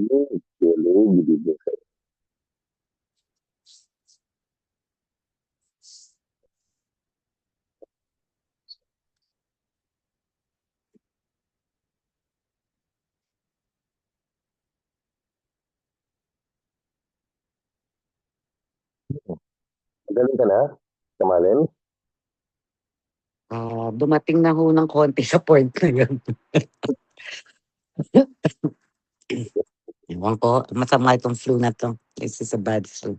evening. Hello, good evening, sir. Magaling ka na? Kamalin? Dumating na ho ng konti sa point na yun. Ewan ko, masama itong flu na to. This is a bad flu.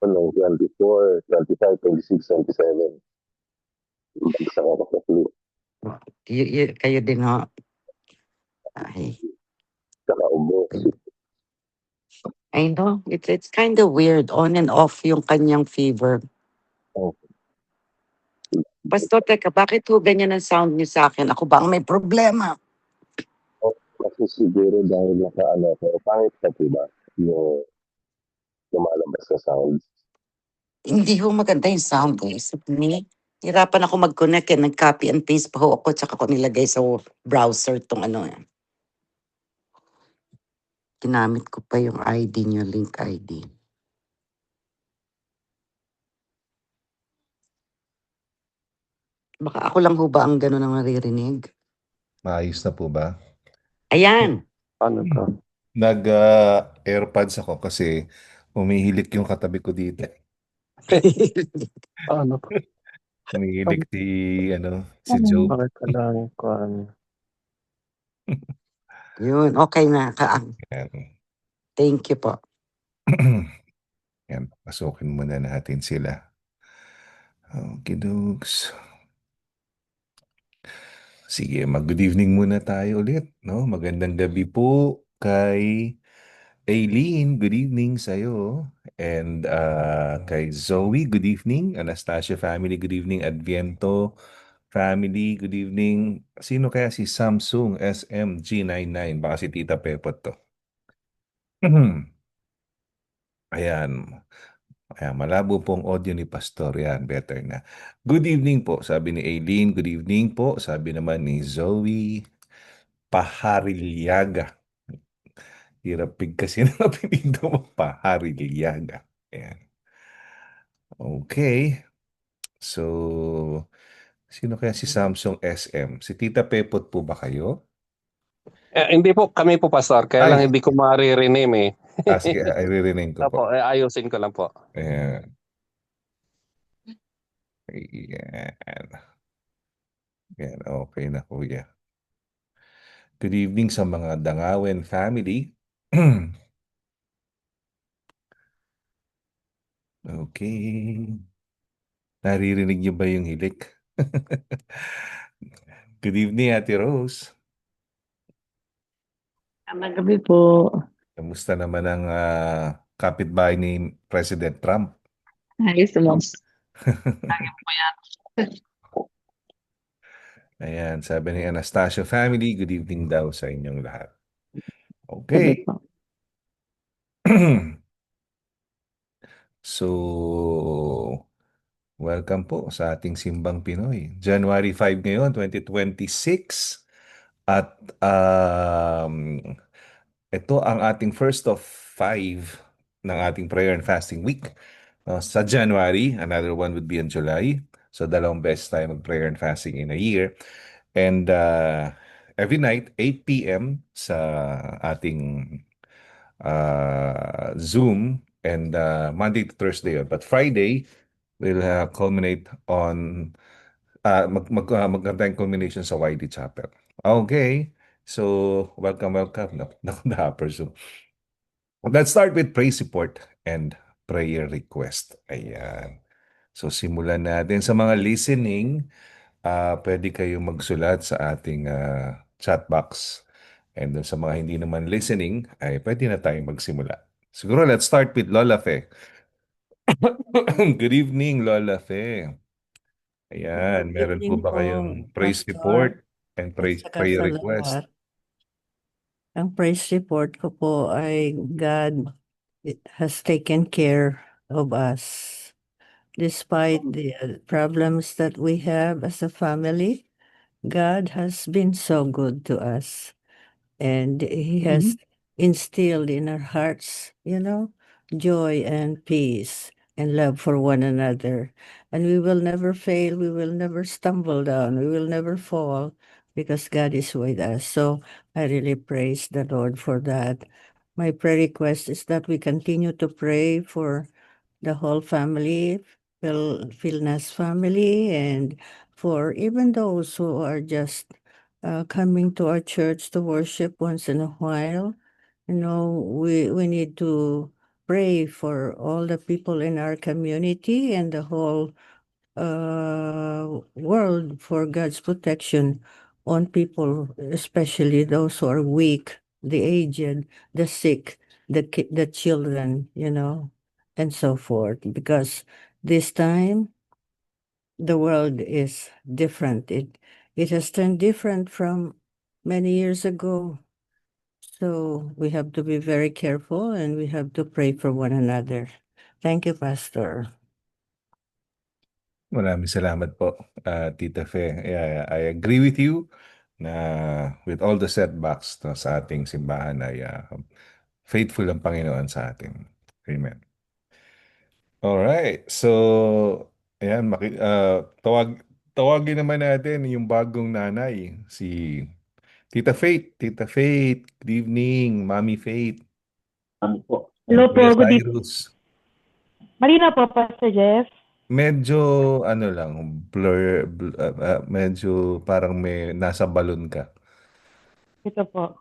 Noong 24, 25, 26, 27. Bagsak ako sa flu. Kayo din ho. Ay, Saka ubo. I know, it's kind of weird. On and off yung kanyang fever. Oh, Pastor, teka, bakit ho ganyan ang sound niyo sa akin? Ako ba ang may problema? kasi siguro dahil nakaano ako, pangit ka diba? Yung lumalabas na sound. Hindi ho maganda yung sound eh. Hirapan ako mag-connect eh. Nag-copy and paste pa ho ako tsaka ko nilagay sa browser tong ano eh. Ginamit ko pa yung ID niyo, link ID. Baka ako lang ho ba ang gano'n ang naririnig? Maayos na po ba? Ayan! Ano to? Nag-AirPods ako kasi umihilik yung katabi ko dito. Ano to? Umihilik si Joe. Bakit ka lang Yun, okay na. Yan. Thank you po. Yan, pasukin muna natin sila. Okay, dogs. Sige, mag-good evening muna tayo ulit. No? Magandang gabi po kay Aileen, good evening sa'yo. And kay Zoe, good evening. Anastasia family, good evening. Adviento family, good evening. Sino kaya si Samsung SMG99? Baka si Tita Pepot to. Ayan. Ayan, malabo pong audio ni Pastor. Yan, better na. Good evening po, sabi ni Aileen. Good evening po, sabi naman ni Zoe Paharilyaga. Hirapig kasi ng apelido mo, Paharilyaga. Ayan. Okay. So, sino kaya si Samsung SM? Si Tita Pepot po ba kayo? Hindi po, kami po, Pastor. Kaya lang Ay, hindi ko ma-rename eh. sige, i-rename ko po. Opo, ayusin ko lang po. Ayan. Ayan. Ayan, okay na kuya. Good evening sa mga Dangawen family. Okay. Naririnig niyo ba yung hilik? Good evening, Ate Rose. Magabi po. Kamusta naman ang kapitbahay ni President Trump? Ayos naman. Lagi po yan. Ayan, sabi ni Anastasia family, good evening daw sa inyong lahat. Gabi Okay. po. So, welcome po sa ating Simbang Pinoy. January 5 ngayon, 2026. At ito ang ating first of 5 ng ating prayer and fasting week. Sa January, another one would be in July. So, dalawang beses tayo mag-prayer and fasting in a year. And every night, 8 p.m. sa ating Zoom, and Monday to Thursday yun. But Friday will culminate on magandang culmination sa YD Chapel. Okay. So, welcome. Naku, so, let's start with praise report and prayer request. Ayan. So, simulan natin sa mga listening. Pwede kayong magsulat sa ating chat box. And dun sa mga hindi naman listening, ay pwede na tayong magsimula. Siguro, let's start with Lola Fe. Good evening, Lola Fe. Ayan, Good meron po evening ba po, kayong praise Pastor, report and at saka prayer sa request? lahat. Ang praise report ko po ay God has taken care of us. Despite the problems that we have as a family, God has been so good to us. And He has instilled in our hearts, joy and peace and love for one another. And we will never fail. We will never stumble down. We will never fall because God is with us. So I really praise the Lord for that. My prayer request is that we continue to pray for the whole family, Philnas family, and for even those who are just coming to our church to worship once in a while. We need to pray for all the people in our community and the whole world for God's protection on people, especially those who are weak, the aged, the sick, the children, and so forth. Because this time the world is different. It has turned different from many years ago. So we have to be very careful and we have to pray for one another. Thank you, Pastor. Maraming salamat po, Tita Fe. Yeah, I agree with you na with all the setbacks sa ating simbahan ay faithful ang Panginoon sa atin. Amen. Alright, so ayan, tawagin naman natin yung bagong nanay, si Tita Faith. Tita Faith, good evening, Mami Faith. Ano po? Hello po, Kuya good evening. Cyrus. Marina po, Pastor Jeff. Medyo ano lang, medyo parang may nasa balon ka. Ito po.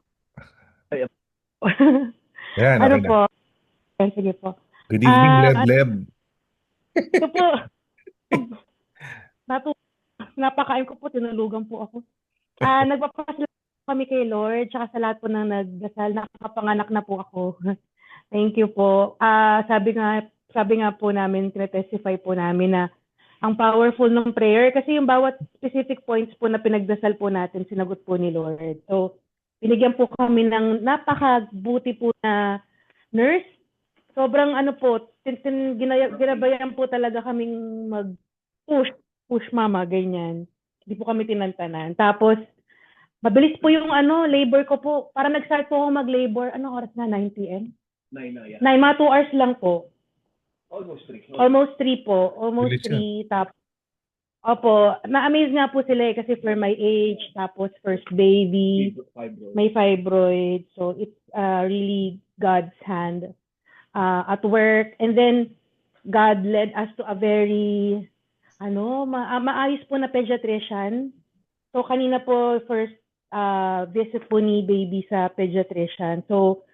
Ayan. Yan, Ano okay na. po? Sige po. Good evening, Ah, Leb. Ito po. Napakain ko po, tinulugan po ako. Nagpapasalamat kami kay Lord, tsaka sa lahat po ng nagdasal, nakapanganak na po ako. Thank you po. Sabi nga po namin, tinetestify po namin na ang powerful ng prayer kasi yung bawat specific points po na pinagdasal po natin, sinagot po ni Lord. So, binigyan po kami ng napakabuti po na nurse. Sobrang ginabayan po talaga kaming push mama, ganyan. Hindi po kami tinantanan. Tapos, mabilis po yung labor ko po. Parang nag-start po ako mag-labor. Anong oras na? 9 p.m.? 9 mga 2 hours lang po. Almost 3. Almost 3 po. Almost Bilis yan. 3. Tapos, opo, na-amaze nga po sila kasi for my age, tapos first baby, may fibroid. So, it's really God's hand at work. And then, God led us to a very, maayos po na pediatrician. So, kanina po, first visit po ni baby sa pediatrician. So,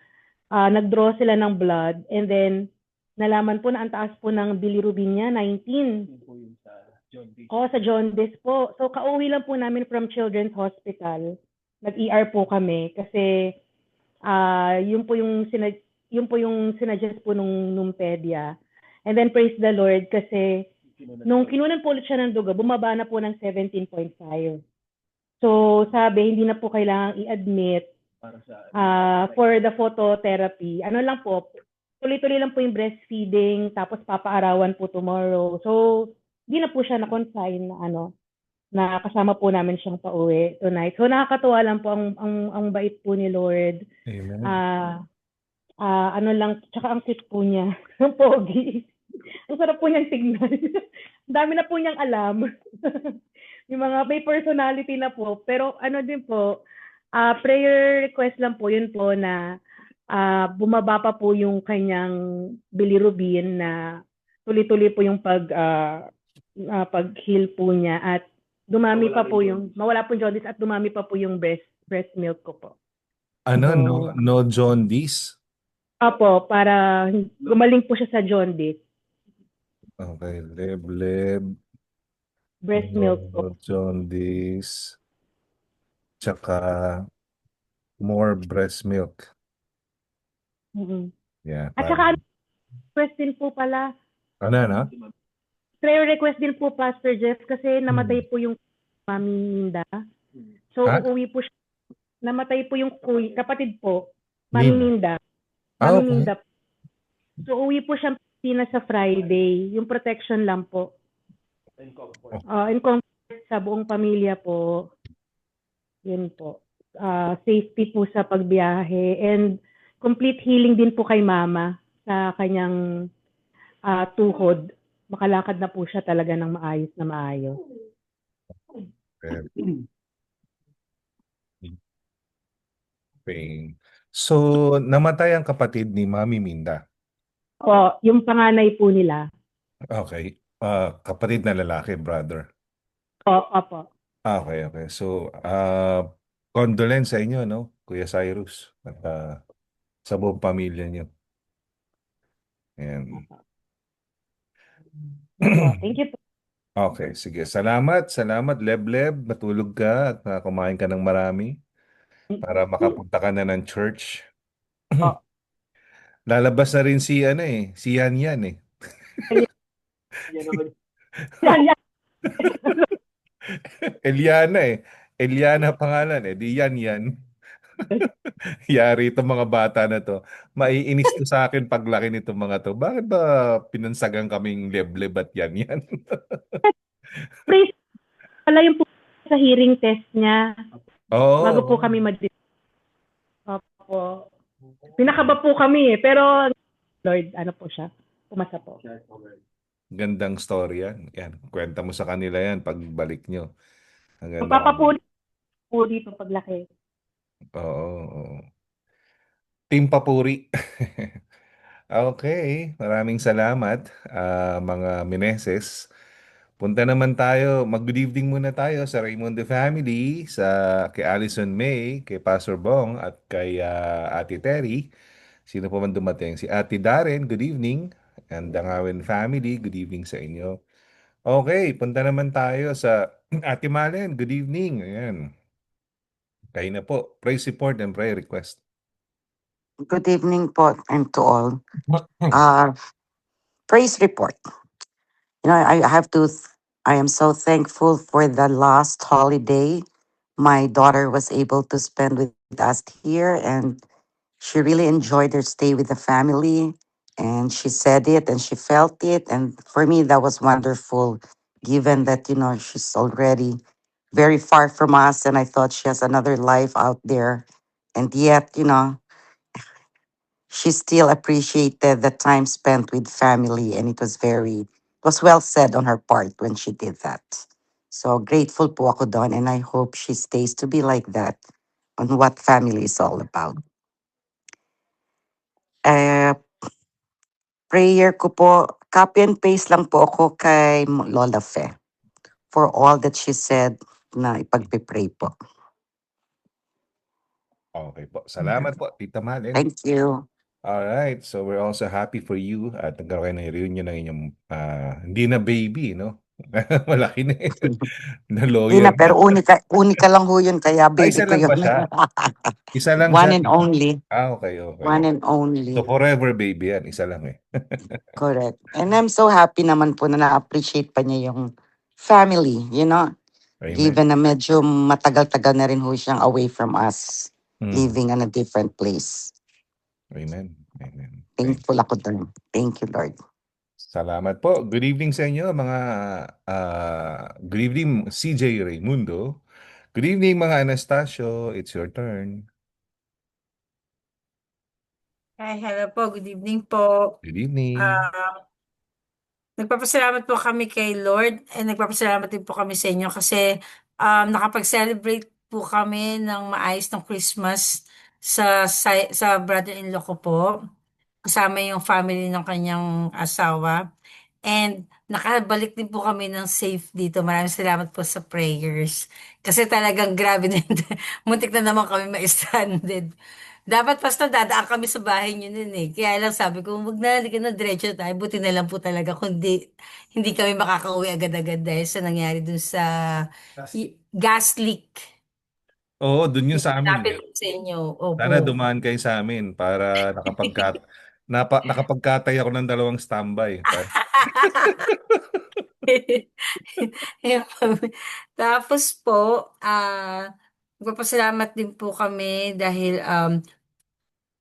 nag-draw sila ng blood. And then, nalaman po na ang taas po ng bilirubin niya, 19. Sa jaundice po. So, kauwi lang po namin from Children's Hospital. Nag-ER po kami kasi yun po yung sinadjust po nung pedia. And then, praise the Lord kasi nung kinunan po ulit siya ng dugo, bumaba na po ng 17.5. So, sabi, hindi na po kailangang i-admit for the phototherapy. Ano lang po, tuloy-tuloy lang po yung breastfeeding, tapos papaarawan po tomorrow. So, hindi na po siya na-confine na kasama po namin siyang pauwi tonight. So, nakakatuwa lang po ang bait po ni Lord. Amen. Tsaka ang cute po niya. Ang pogi. Ang sarap po niyang tignan. Ang dami na po niyang alam. Yung mga may personality na po. Pero din po, prayer request lang po yun po na bumaba pa po yung kanyang bilirubin na tuloy-tuloy po yung pag-heal po niya at dumami pa po mawala po yung jaundice at dumami pa po yung breast milk ko po. No jaundice? Apo, para gumaling po siya sa jaundice. Okay, Leb. Breast milk po. No jaundice. Tsaka more breast milk. Mm-hmm. Yeah. At saka request din po pala. Ano? Prayer request din po, Pastor Jeff, kasi namatay po yung Mami Minda. So, uuwi po siya. Namatay po yung kapatid po, Mami Minda. Mami Okay. Minda. So, uuwi po siya sa Friday. Yung protection lang po. In comfort sa buong pamilya po. Yun po. Safety po sa pagbiyahe. And complete healing din po kay mama sa kanyang tuhod. Makalakad na po siya talaga ng maayos na maayos. Pain. So, namatay ang kapatid ni Mami Minda. Po, yung panganay po nila. Okay. Kapatid na lalaki, brother. Opo. Okay, okay. So, condolence sa inyo, no? Kuya Cyrus. At sa buong pamilya niyo. Ayan. Opo. Thank you po. Okay, sige. Salamat, salamat, Lebleb. Matulog ka at kumain ka ng marami para makapunta ka na ng church. Po. Lalabas na rin si ano si Yan Yan eh. Yan naman. Yan. Eliana eh. Eliana pangalan eh. Di Yan Yan. Yari itong mga bata na to. Maiinis to sa akin paglaki nitong mga to. Bakit ba pinansagan kaming Lebleb at Yan Yan? Please, pala yung po sa hearing test niya. Oo. Bago po kami Opo. Pinakaba po kami pero Lord, ano po siya? Pumasa po. Gandang story yan. Yan. Kwenta mo sa kanila yan pagbalik nyo. Ang ganda. Magpapapuri po dito paglaki. Oo, oo. Team Papuri. Okay, maraming salamat mga Meneses. Punta naman tayo, mag-good evening muna tayo sa Raymundo family, kay Allison May, kay Pastor Bong at kay Ate Terry. Sino pa man dumating? Si Ate Darren, good evening. And Dangawin family, good evening sa inyo. Okay, punta naman tayo sa Ate Malen, good evening. Ayan. Kayo na po. Praise report and prayer request. Good evening po and to all. Praise report. I am so thankful for the last holiday. My daughter was able to spend with us here and she really enjoyed her stay with the family. And she said it and she felt it. And for me, that was wonderful, given that, she's already very far from us. And I thought she has another life out there. And yet, she still appreciated the time spent with family. And it was well said on her part when she did that. So grateful po ako doon. And I hope she stays to be like that on what family is all about. Eh, prayer ko po, copy and paste lang po ako kay Lola Fe for all that she said na ipagpipray po. Okay po. Salamat po, Tita Malen. Thank you. Alright, so we're also happy for you at nagkaroon kayo ng reunion ng inyong hindi na baby, no? Malaki na eh. Na Hindi lawyer na, pero unika lang ho yun, kaya baby isa ko lang yun. ba siya? Isa lang One siya. and only. Okay, okay. One and only. So forever baby yan, isa lang eh. Correct. And I'm so happy naman po na na-appreciate pa niya yung family, Amen. given na medyo matagal-tagal na rin ho siyang away from us, Mm. living in a different place. Amen. Amen. Thankful ako doon. Thank you, Lord. Salamat po. Good evening sa inyo mga good evening CJ Raimundo. Good evening mga Anastasio. It's your turn. Hi, hello po. Good evening po. Good evening. Nagpapasalamat po kami kay Lord and nagpapasalamat din po kami sa inyo kasi nakapag-celebrate po kami ng maayos ng Christmas sa brother-in-law ko po. Kasama yung family ng kanyang asawa. And nakabalik din po kami ng safe dito. Maraming salamat po sa prayers. Kasi talagang grabe na yun. Muntik na naman kami ma-stranded. Dapat basta dadaan kami sa bahay niyo nun eh. Kaya lang sabi ko, wag na, halika na, diretso tayo. Buti na lang po talaga kundi hindi kami makakauwi agad-agad dahil sa nangyari dun sa gas leak. Oo, dun yun sa amin. Lapit sa inyo. Opo. Sana dumaan kayo sa amin para nakapagkatay ako ng 2 standby. Tapos po, magpapasalamat din po kami dahil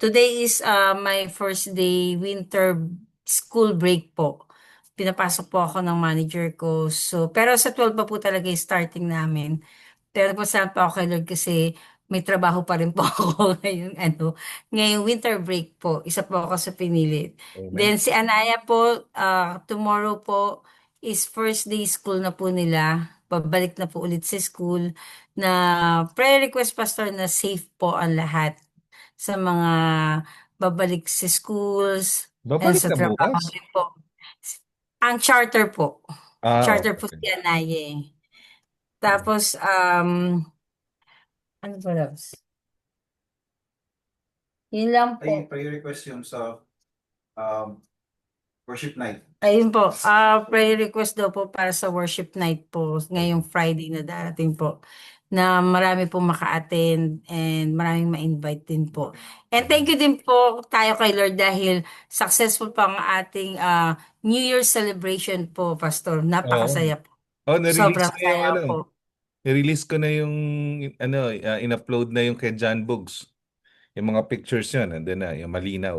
today is my first day winter school break po. Pinapasok po ako ng manager ko. So, pero sa 12 pa po talaga yung starting namin. Pero pasalamat po ako kay Lord kasi may trabaho pa rin po ako ngayong winter break po. Isa po ako sa pinilit. Amen. Then si Anaya po, tomorrow po is first day school na po nila. Babalik na po ulit sa school na prayer request, Pastor, na safe po ang lahat sa mga babalik sa schools and Babalik sa na trabaho bukas? din po. Ang charter po. Charter po Okay. si Anaya. Mm. Tapos, ano ba else? Yun lang po. prayer request yun sa worship night. Ayun po, prayer request daw po para sa worship night po ngayong Friday na darating po na marami po maka-attend and maraming ma-invite din po. And thank you din po tayo kay Lord dahil successful pa ang ating New Year celebration po, Pastor. Oo. Napakasaya po. Na-release Sobrang na yung saya po. nirelease ko na yung in-upload na yung kay John Boogs. Yung mga pictures yun, nandun na, yung malinaw.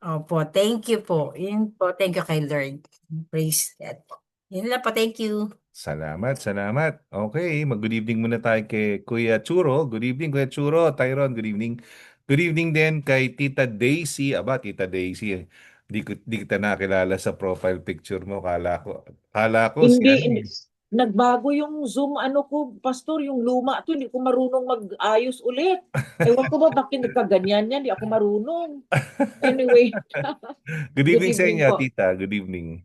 Opo, thank you po. Yun po, thank you kay Lord. Praise God po. Yun lang po, thank you. Salamat, salamat. Okay, mag-good evening muna tayo kay Kuya Churo. Good evening, Kuya Churo. Tyron, good evening. Good evening din kay Tita Daisy. Aba, Tita Daisy, di kita nakilala sa profile picture mo. Kala ko si Hindi, nagbago yung Zoom ko, Pastor, yung luma to, hindi ko marunong mag-ayos ulit. Ewan ko ba bakit nagkaganyan yan, hindi ako marunong. Anyway, Good good evening sa evening inyo, po. Tita. Good evening.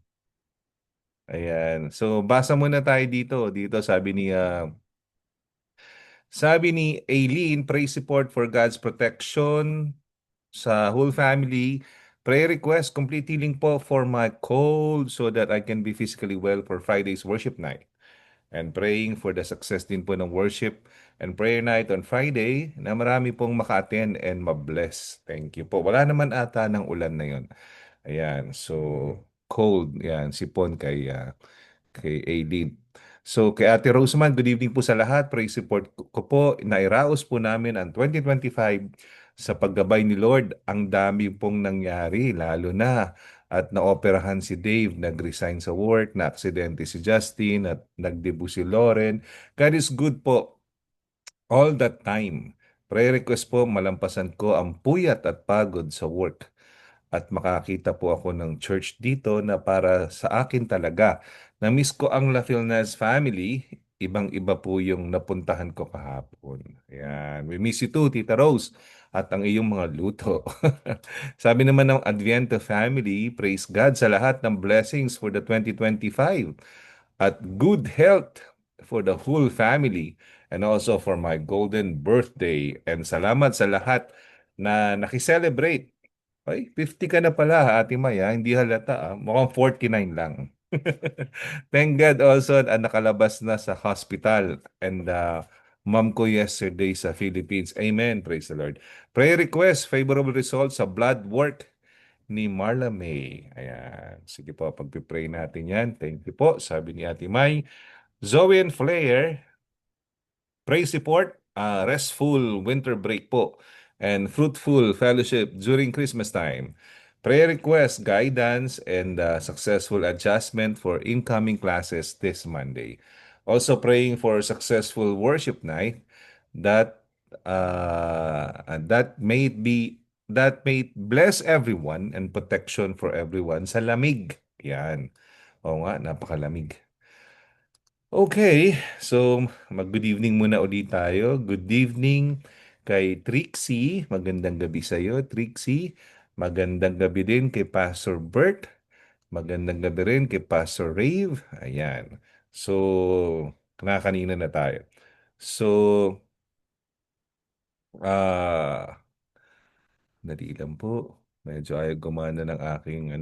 Ayan. So, basa muna tayo dito. Dito sabi ni Aileen, pray support for God's protection sa whole family. Prayer request, complete healing po for my cold so that I can be physically well for Friday's worship night. And praying for the success din po ng worship and prayer night on Friday na marami pong maka-attend and mabless. Thank you po. Wala naman ata ng ulan na yon. Ayan. So, cold. Yan. Sipon kay Aileen. So, kay Ate Roseman, good evening po sa lahat. Praise support ko po. Nairaos po namin ang 2025 sa paggabay ni Lord. Ang dami pong nangyari, lalo na at naoperahan si Dave, nag-resign sa work, na-aksidente si Justin, at nag-debut si Lauren. God is good po all that time. Prayer request po, malampasan ko ang puyat at pagod sa work at makakita po ako ng church dito na para sa akin talaga. Na-miss ko ang La Filnaz family. Ibang-iba po yung napuntahan ko kahapon. Ayan. We miss you too, Tita Rose. At ang iyong mga luto. Sabi naman ng Adviento family, praise God sa lahat ng blessings for the 2025. At good health for the whole family. And also for my golden birthday. And salamat sa lahat na nakiselebrate. Ay, 50 ka na pala, Ate Maya. Hindi halata. Mukhang 49 lang. Thank God also nakalabas na sa hospital. And mom ko yesterday sa Philippines. Amen. Praise the Lord. Prayer request, favorable results sa blood work ni Marla May. Ayan. Sige po, pagpipray natin yan. Thank you po. Sabi ni Ate May. Zoe and Flair, praise report, restful winter break po and fruitful fellowship during Christmas time. Prayer request, guidance, and successful adjustment for incoming classes this Monday. Also praying for successful worship night that that may bless everyone and protection for everyone sa lamig. Yan. Oo nga, napakalamig. Okay, so mag-good evening muna ulit tayo. Good evening kay Trixie. Magandang gabi sa iyo, Trixie. Magandang gabi din kay Pastor Bert. Magandang gabi rin kay Pastor Rave. Ayan. So, kanina na tayo. So, dali lang po. Medyo ayaw gumana ng aking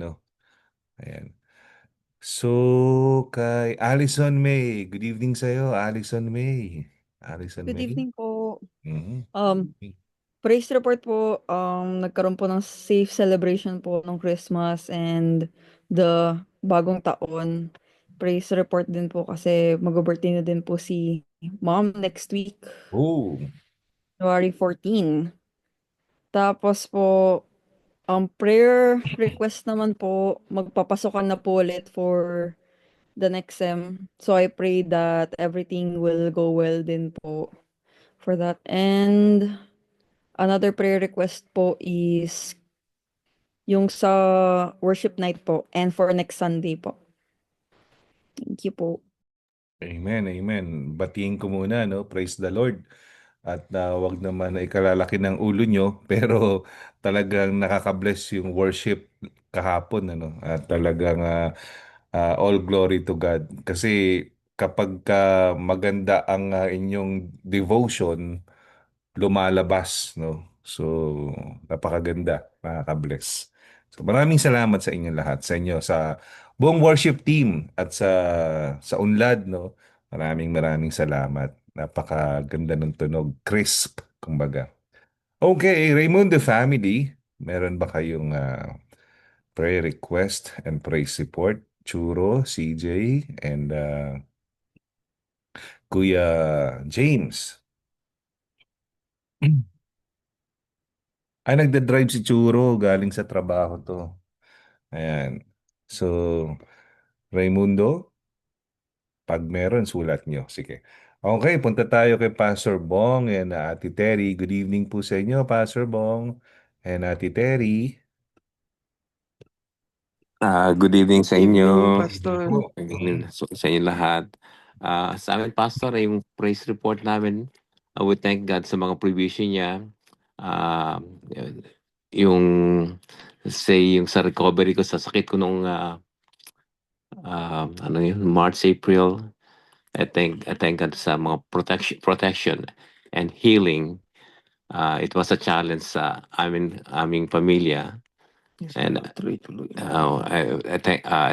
Ayan. So, kay Allison May. Good evening sa iyo, Allison May. Allison Good May. evening po. Mhm. Praise report po, nagkaroon po ng safe celebration po ng Christmas and the bagong taon. Praise report din po kasi mag-birthday na din po si Mom next week, Oh, January 14. Tapos po, prayer request naman po, magpapasokan na po ulit for the next sem. So I pray that everything will go well din po for that. And another prayer request po is yung sa worship night po and for next Sunday po. Thank you po. Amen, amen. Batiin ko muna, no? Praise the Lord. At wag naman na ikalalaki ng ulo nyo, pero talagang nakaka-bless yung worship kahapon, ano? At talagang all glory to God. Kasi kapag maganda ang inyong devotion, lumalabas, no? So, napakaganda, nakaka-bless. So, maraming salamat sa inyong lahat, sa inyo, sa buong worship team at sa Unlad, no? Maraming salamat. Napakaganda ng tunog, crisp, kumbaga. Okay, Raymundo family, meron ba kayong prayer request and praise report? Churo, CJ, and Kuya James. Ay, nagda-drive si Churo galing sa trabaho to. Ayan. So, Raymundo, pag meron, sulat nyo. Sige. Okay, punta tayo kay Pastor Bong and Ate Terry. Good evening po sa inyo, Pastor Bong and Ate Terry. Good evening sa Evening, inyo. Pastor. Po. Good evening sa inyo lahat. Sa amin, Pastor, yung praise report namin, we thank God sa mga provision niya. Uh, yung yung sa recovery ko, sa sakit ko nung March, April, I thank God sa mga protection and healing. It was a challenge sa aming pamilya. And I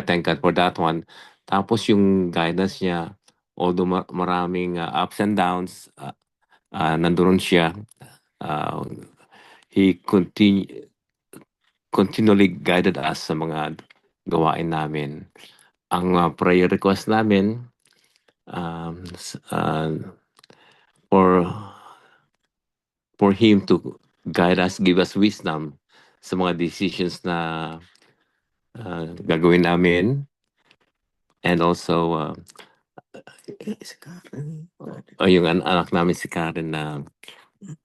thank God for that one. Tapos yung guidance niya, although maraming ups and downs, nandoon siya. He continually guided us sa mga gawain namin. Ang prayer request namin for him to guide us, give us wisdom sa mga decisions na gagawin namin. And also, yung anak namin si Karen na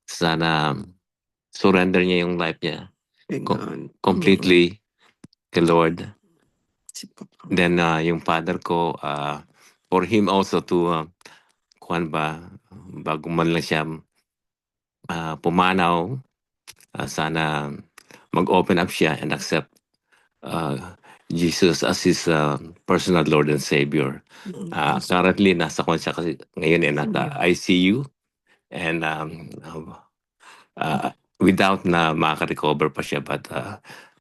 sana surrender niya yung life niya completely kay Lord. Then yung father ko, for him also to, bago man lang siya pumanaw, sana mag-open up siya and accept Jesus as his personal Lord and Savior. Currently, nasa kwan siya kasi ngayon nasa ICU and without na makaka-recover pa siya, but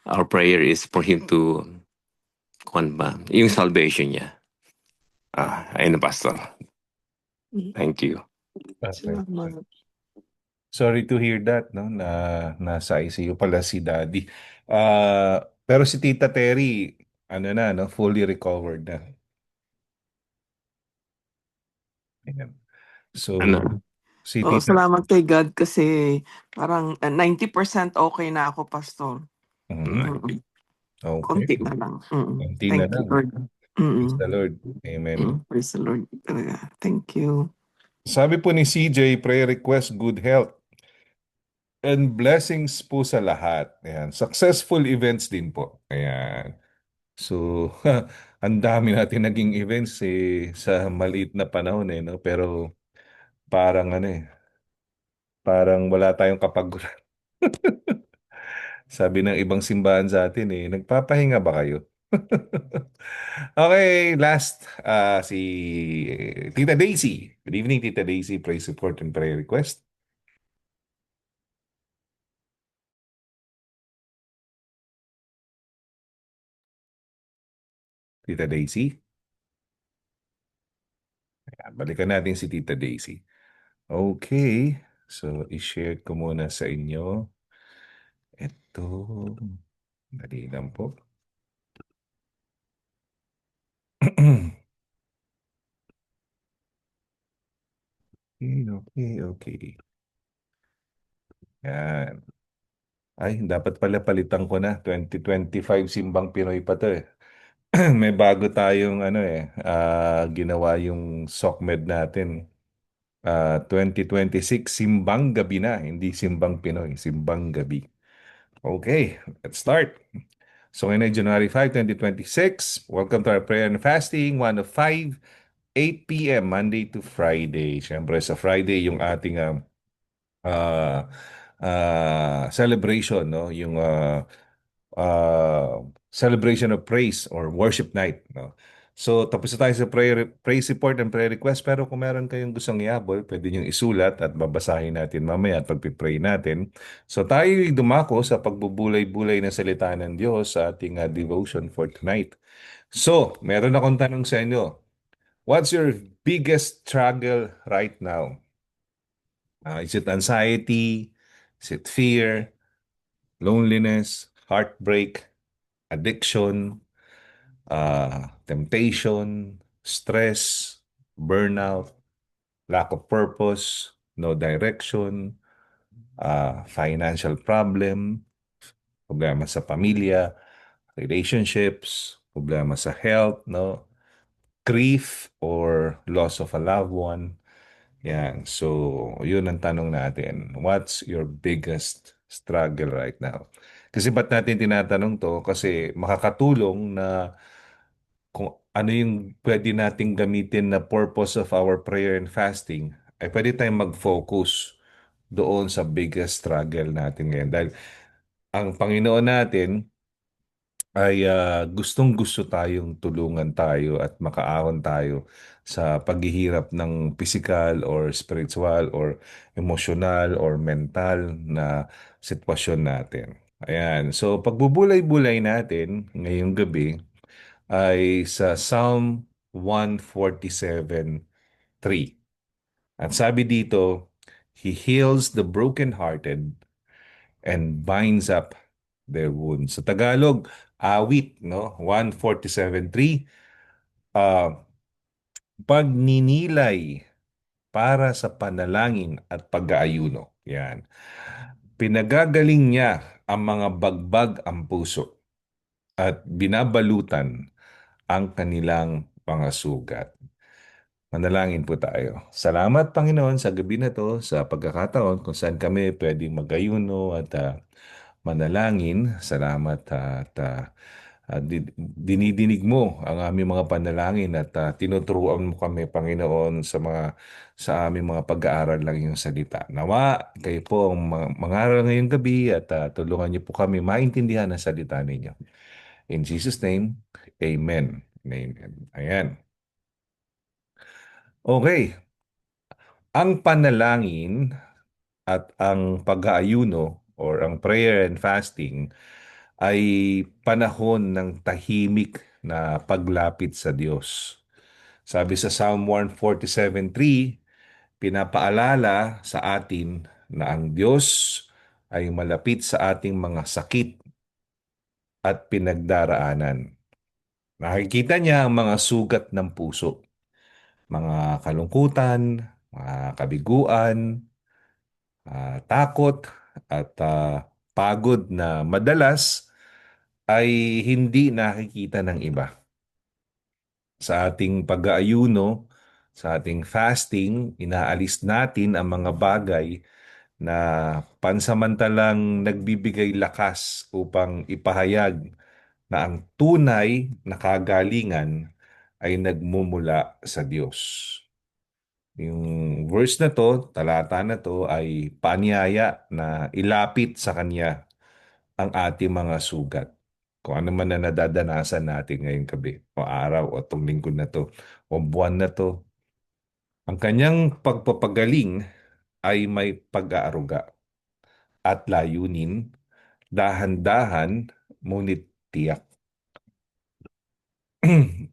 our prayer is for him to yung salvation niya. Ayun na, Pastor. Thank you. Okay. Sorry to hear that, no? Na nasa ICU pala si Daddy. Pero si Tita Terry, no? Fully recovered na. Ayan. So, si Tita... Salamat kay God kasi parang 90% okay na ako, Pastor. Okay. Konti na lang. Konti Thank na you, lang. Lord. Praise the Lord. Amen. Praise the Lord. Thank you. Sabi po ni CJ, prayer request, good health and blessings po sa lahat. Ayan. Successful events din po. Ayan. So, ang dami natin naging events sa maliit na panahon no? Pero parang parang wala tayong kapaguran. Sabi ng ibang simbahan sa atin nagpapahinga ba kayo? Okay, last si Tita Daisy. Good evening, Tita Daisy. Praise support and prayer request. Tita Daisy. Ayan, balikan natin si Tita Daisy. Okay. So, i-share ko muna sa inyo. Ito. Dali lang po. Okay. Yan. Ay, dapat pala palitan ko na. 2025 Simbang Pinoy pa to eh. May bago tayong ginawa yung SOCMED natin. 2026, Simbang Gabi na, hindi Simbang Pinoy, Simbang Gabi. Okay, let's start. So ngayon ay January 5, 2026. Welcome to our prayer and fasting, 1 of 5, 8 p.m. Monday to Friday. Siyempre sa Friday yung ating uh, celebration, no? Yung celebration of praise or worship night, no? So, tapos na tayo sa praise report and prayer request. Pero kung meron kayong gustong iabol, pwede nyo isulat at babasahin natin mamaya at pagpipray natin. So, tayo dumako sa pagbubulay-bulay ng salita ng Diyos sa ating devotion for tonight. So, meron akong tanong sa inyo. What's your biggest struggle right now? Is it anxiety? Is it fear? Loneliness? Heartbreak? Addiction? Temptation, stress, burnout, lack of purpose, no direction, financial problem, problema sa pamilya, relationships, problema sa health, no? Grief or loss of a loved one. Yan. So, yun ang tanong natin. What's your biggest struggle right now? Kasi ba't natin tinatanong to? Kasi makakatulong na kung ano yung pwede nating gamitin na purpose of our prayer and fasting, ay pwede tayong mag-focus doon sa biggest struggle natin ngayon. Dahil ang Panginoon natin ay gustong-gusto tayong tulungan tayo at makaahon tayo sa paghihirap ng physical or spiritual or emotional or mental na sitwasyon natin. Ayan. So, pagbubulay-bulay natin ngayong gabi ay sa Psalm 147:3. At sabi dito, He heals the brokenhearted and binds up their wounds. Sa Tagalog, awit, no? 147:3, pagninilay para sa panalangin at pag-aayuno. Yan. Pinagagaling niya ang mga bagbag ang puso at binabalutan ang kanilang mga sugat. Manalangin po tayo. Salamat, Panginoon, sa gabi na to, sa pagkakataon kung saan kami pwedeng mag-ayuno at manalangin. Salamat at dinidinig mo ang aming mga panalangin at tinuturuan mo kami, Panginoon, sa aming mga pag-aaral ng iyong salita. Nawa, kayo po ang mangaral ngayong gabi at tulungan niyo po kami maintindihan ang salita ninyo. In Jesus' name, Amen. Amen. Ayan. Okay. Ang panalangin at ang pag-aayuno or ang prayer and fasting ay panahon ng tahimik na paglapit sa Diyos. Sabi sa Psalm 147:3, pinapaalala sa atin na ang Diyos ay malapit sa ating mga sakit at pinagdaraanan. Nakikita niya ang mga sugat ng puso, mga kalungkutan, mga kabiguan, takot at pagod na madalas ay hindi nakikita ng iba. Sa ating pag-aayuno, sa ating fasting, inaalis natin ang mga bagay na pansamantalang nagbibigay lakas upang ipahayag na ang tunay na kagalingan ay nagmumula sa Diyos. Yung verse na to, talata na to ay paanyaya na ilapit sa Kanya ang ating mga sugat. Kung ano man na nadadanasan natin ngayong gabi, o araw, o itong linggo na to, o buwan na to, ang Kanyang pagpapagaling ay may pag-aaruga at layunin, dahan-dahan, ngunit tiyak.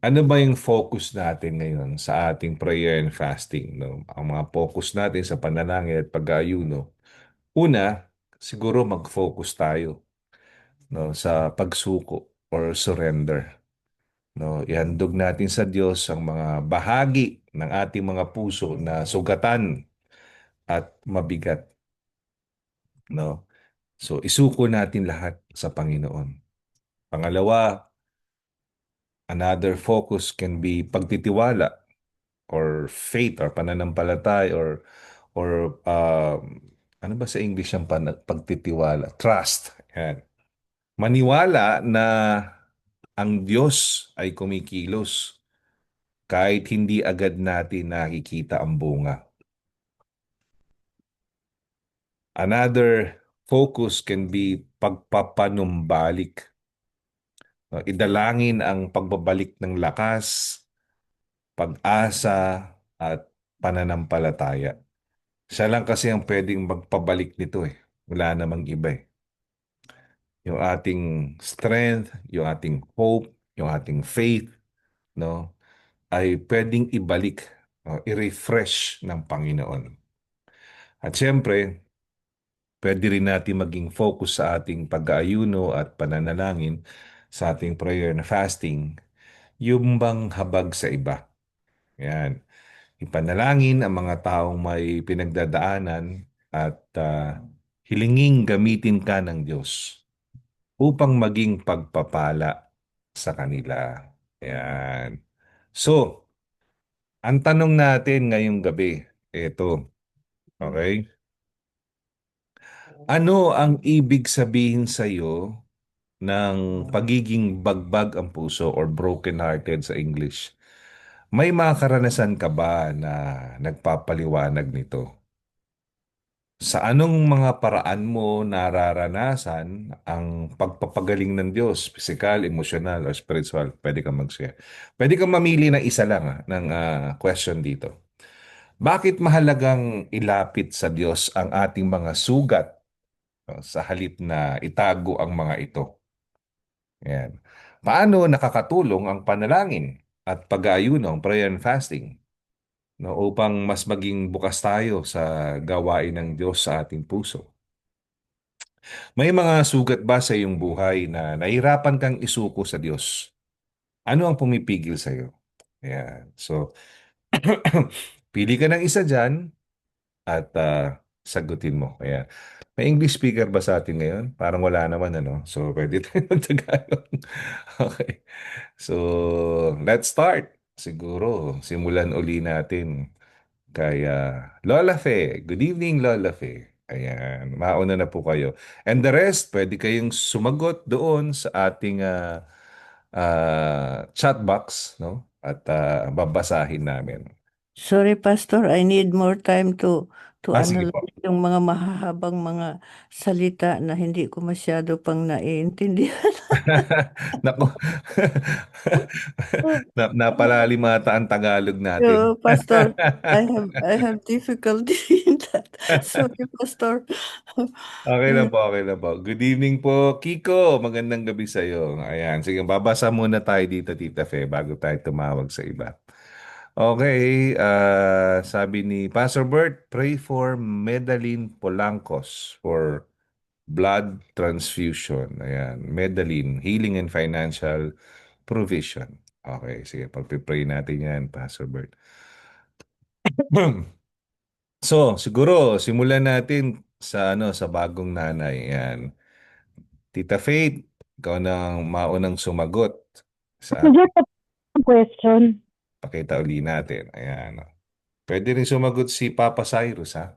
Ano ba yung focus natin ngayon sa ating prayer and fasting? No? Ang mga focus natin sa panalangin at pag-aayuno. Una, siguro mag-focus tayo, no, sa pagsuko or surrender. No, ihandog natin sa Diyos ang mga bahagi ng ating mga puso na sugatan at mabigat. No? So isuko natin lahat sa Panginoon. Pangalawa, another focus can be pagtitiwala or faith or pananampalatay or ano ba sa English yung pagtitiwala? Trust. Yan. Maniwala na ang Diyos ay kumikilos kahit hindi agad natin nakikita ang bunga. Another focus can be pagpapanumbalik. Idalangin ang pagbabalik ng lakas, pag-asa, at pananampalataya. Siya lang kasi ang pwedeng magpabalik nito eh. Wala namang iba eh. Yung ating strength, yung ating hope, yung ating faith, no, ay pwedeng ibalik, i-refresh ng Panginoon. At siyempre, pwede rin natin maging focus sa ating pag-aayuno at pananalangin sa ating prayer na fasting, yung bang habag sa iba. Yan. Ipanalangin ang mga taong may pinagdadaanan at hilinging gamitin ka ng Diyos upang maging pagpapala sa kanila. Yan. So, ang tanong natin ngayong gabi, ito, okay? Ano ang ibig sabihin sa iyo ng pagiging bagbag ang puso or broken-hearted sa English? May mga karanasan ka ba na nagpapaliwanag nito? Sa anong mga paraan mo nararanasan ang pagpapagaling ng Diyos? Physical, emotional, or spiritual? Pwede kang mag-share. Pwede kang mamili ng isa lang ng question dito. Bakit mahalagang ilapit sa Diyos ang ating mga sugat sa halip na itago ang mga ito? Yan. Paano nakakatulong ang panalangin at pag-aayuno, prayer and fasting, no, upang mas maging bukas tayo sa gawain ng Diyos sa ating puso? May mga sugat ba sa iyong buhay na nahirapan kang isuko sa Diyos? Ano ang pumipigil sa iyo? Ayan. So, pili ka ng isa dyan at sagutin mo. Ayan. May English speaker ba sa atin ngayon? Parang wala naman, ano? So, pwede tayo mag-Tagalog. Okay. So, let's start. Siguro, simulan uli natin kay Lola Fe. Good evening, Lola Fe. Ayan, mauna na po kayo. And the rest, pwede kayong sumagot doon sa ating chat box, no? At babasahin namin. Sorry, Pastor, I need more time to Sige po. analyze yung mga mahahabang mga salita na hindi ko masyado pang naiintindihan. Naku. Napalalim ata ang Tagalog natin. Pastor, I have difficulty in that. Sorry, Pastor. Okay lang po, okay lang po. Good evening po, Kiko. Magandang gabi sa iyo. Ayan, sige, babasa muna tayo dito, Tita Fe, bago tayo tumawag sa iba. Okay, sabi ni Pastor Bert, pray for Medalyn Polancos for blood transfusion. Ayan, Medalyn, healing and financial provision. Okay, sige, pag-pray natin yan, Pastor Bert. So, siguro simulan natin sa bagong nanay. Yan. Tita Faith, ikaw nang maunang sumagot sa Question. pakita uli natin. Ayan. Pwede rin sumagot si Papa Cyrus, ha?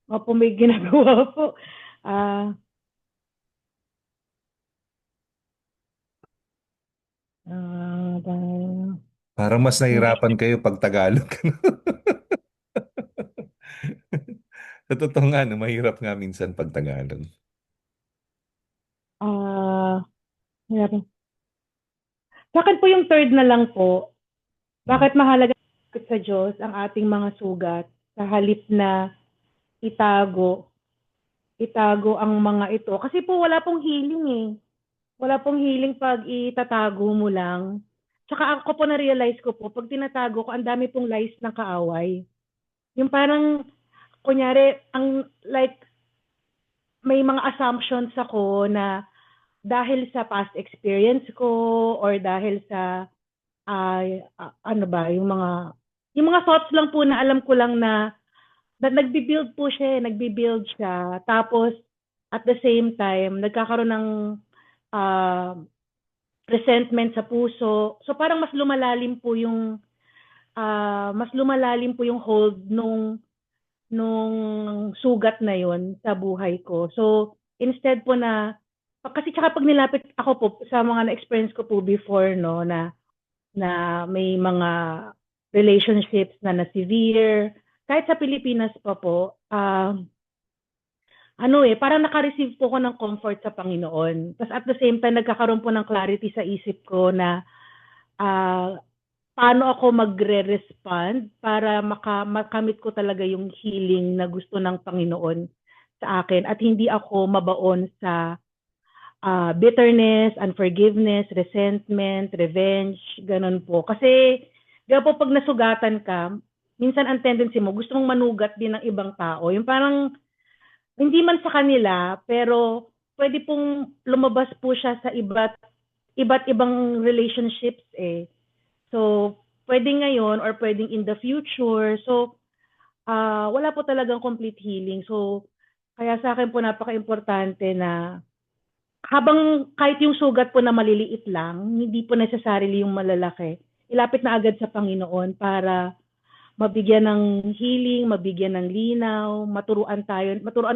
Opo, may ginagawa po. Parang mas nahirapan kayo pag Tagalog. Sa totoo nga, no, mahirap nga minsan pag Tagalog. Sa akin po yung third na lang po. Bakit mahalaga sa Diyos ang ating mga sugat sa halip na itago ang mga ito? Kasi po wala pong healing eh. Wala pong healing pag itatago mo lang. Tsaka ako po na-realize ko po, pag tinatago ko, ang dami pong lies ng kaaway. Yung parang, kunyari, may mga assumptions ako na dahil sa past experience ko or dahil sa yung mga thoughts lang po na alam ko lang na nagbi-build siya. Tapos at the same time nagkakaroon ng resentment sa puso. So parang mas lumalalim po yung mas lumalalim po yung hold nung sugat na yon sa buhay ko. So, instead po na, kasi tsaka pag nilapit ako po sa mga na-experience ko po before, no, na may mga relationships na na-severe, kahit sa Pilipinas pa po, parang naka-receive po ko ng comfort sa Panginoon. Tapos at the same time, nagkakaroon po ng clarity sa isip ko na paano ako magre-respond para makamit ko talaga yung healing na gusto ng Panginoon sa akin at hindi ako mabaon sa bitterness, unforgiveness, resentment, revenge, ganun po. Kasi, di ba po pag nasugatan ka, minsan ang tendency mo, gusto mong manugat din ng ibang tao. Yung parang, hindi man sa kanila, pero pwede pong lumabas po siya sa iba't ibang relationships eh. So, pwedeng ngayon or pwedeng in the future. So, wala po talagang complete healing. So, kaya sa akin po napaka-importante na habang kahit yung sugat po na maliliit lang, hindi po necessarily yung malalaki, ilapit na agad sa Panginoon para mabigyan ng healing, mabigyan ng linaw, maturuan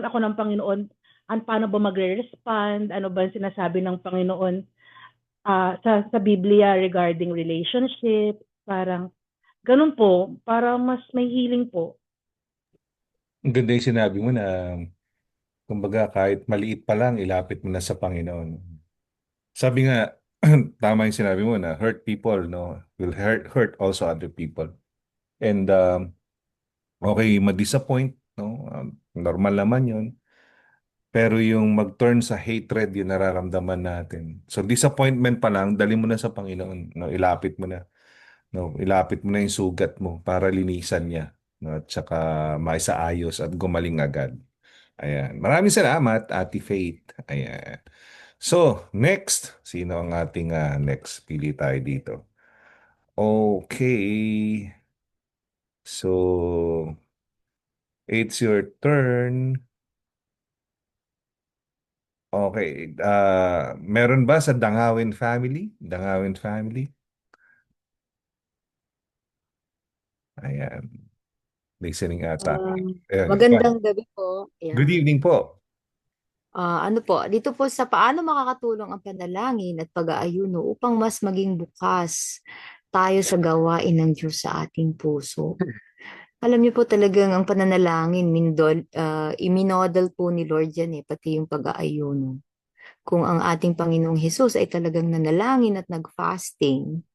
ako ng Panginoon paano ba magre-respond, ano ba ang sinasabi ng Panginoon sa Biblia regarding relationship, parang ganun po, para mas may healing po. Ang ganda yung sinabi mo na, kumbaga, kahit maliit pa lang, ilapit mo na sa Panginoon. Sabi nga, tama yung sinabi mo na hurt people, no, will hurt also other people. And okay, ma-disappoint, no? Normal naman yun. Pero yung mag-turn sa hatred, yung nararamdaman natin. So disappointment pa lang, dali mo na sa Panginoon, no? Ilapit mo na. No, ilapit mo na yung sugat mo para linisan niya, no? At saka maisaayos at gumaling agad. Ayan. Maraming salamat, Ate Faith. Ayan. So, next. Sino ang ating next? Pili tayo dito. Okay. So, it's your turn. Okay. Meron ba sa Dangawin family? Dangawin family? Ayan. Listening ata. Ayan. Magandang gabi po. Good Ayan. evening po. Ano po, dito po sa paano makakatulong ang panalangin at pag-aayuno upang mas maging bukas tayo sa gawain ng Diyos sa ating puso. Alam niyo po talagang ang pananalangin, iminodel po ni Lord yan pati yung pag-aayuno. Kung ang ating Panginoong Hesus ay talagang nanalangin at nag-fasting,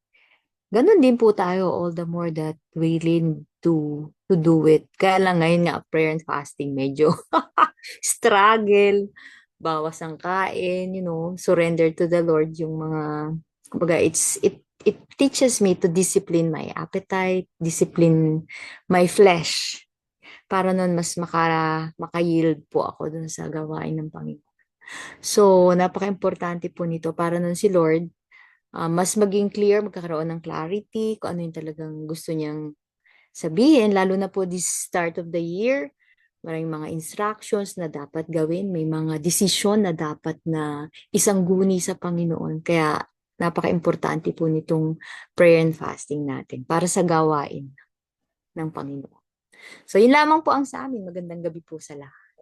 ganun din po tayo all the more that willing to do it. Kaya lang ngayon nga, prayer and fasting, medyo struggle, bawas ang kain, surrender to the Lord yung mga, kumbaga, it teaches me to discipline my appetite, discipline my flesh, para nun mas maka-yield po ako dun sa gawain ng Panginoon. So, napaka-importante po nito para nun si Lord, mas maging clear, magkakaroon ng clarity kung ano yung talagang gusto niyang sabihin, lalo na po this start of the year. Maraming mga instructions na dapat gawin, may mga desisyon na dapat na isangguni sa Panginoon. Kaya napaka-importante po nitong prayer and fasting natin para sa gawain ng Panginoon. So yun lamang po ang sa amin. Magandang gabi po sa lahat.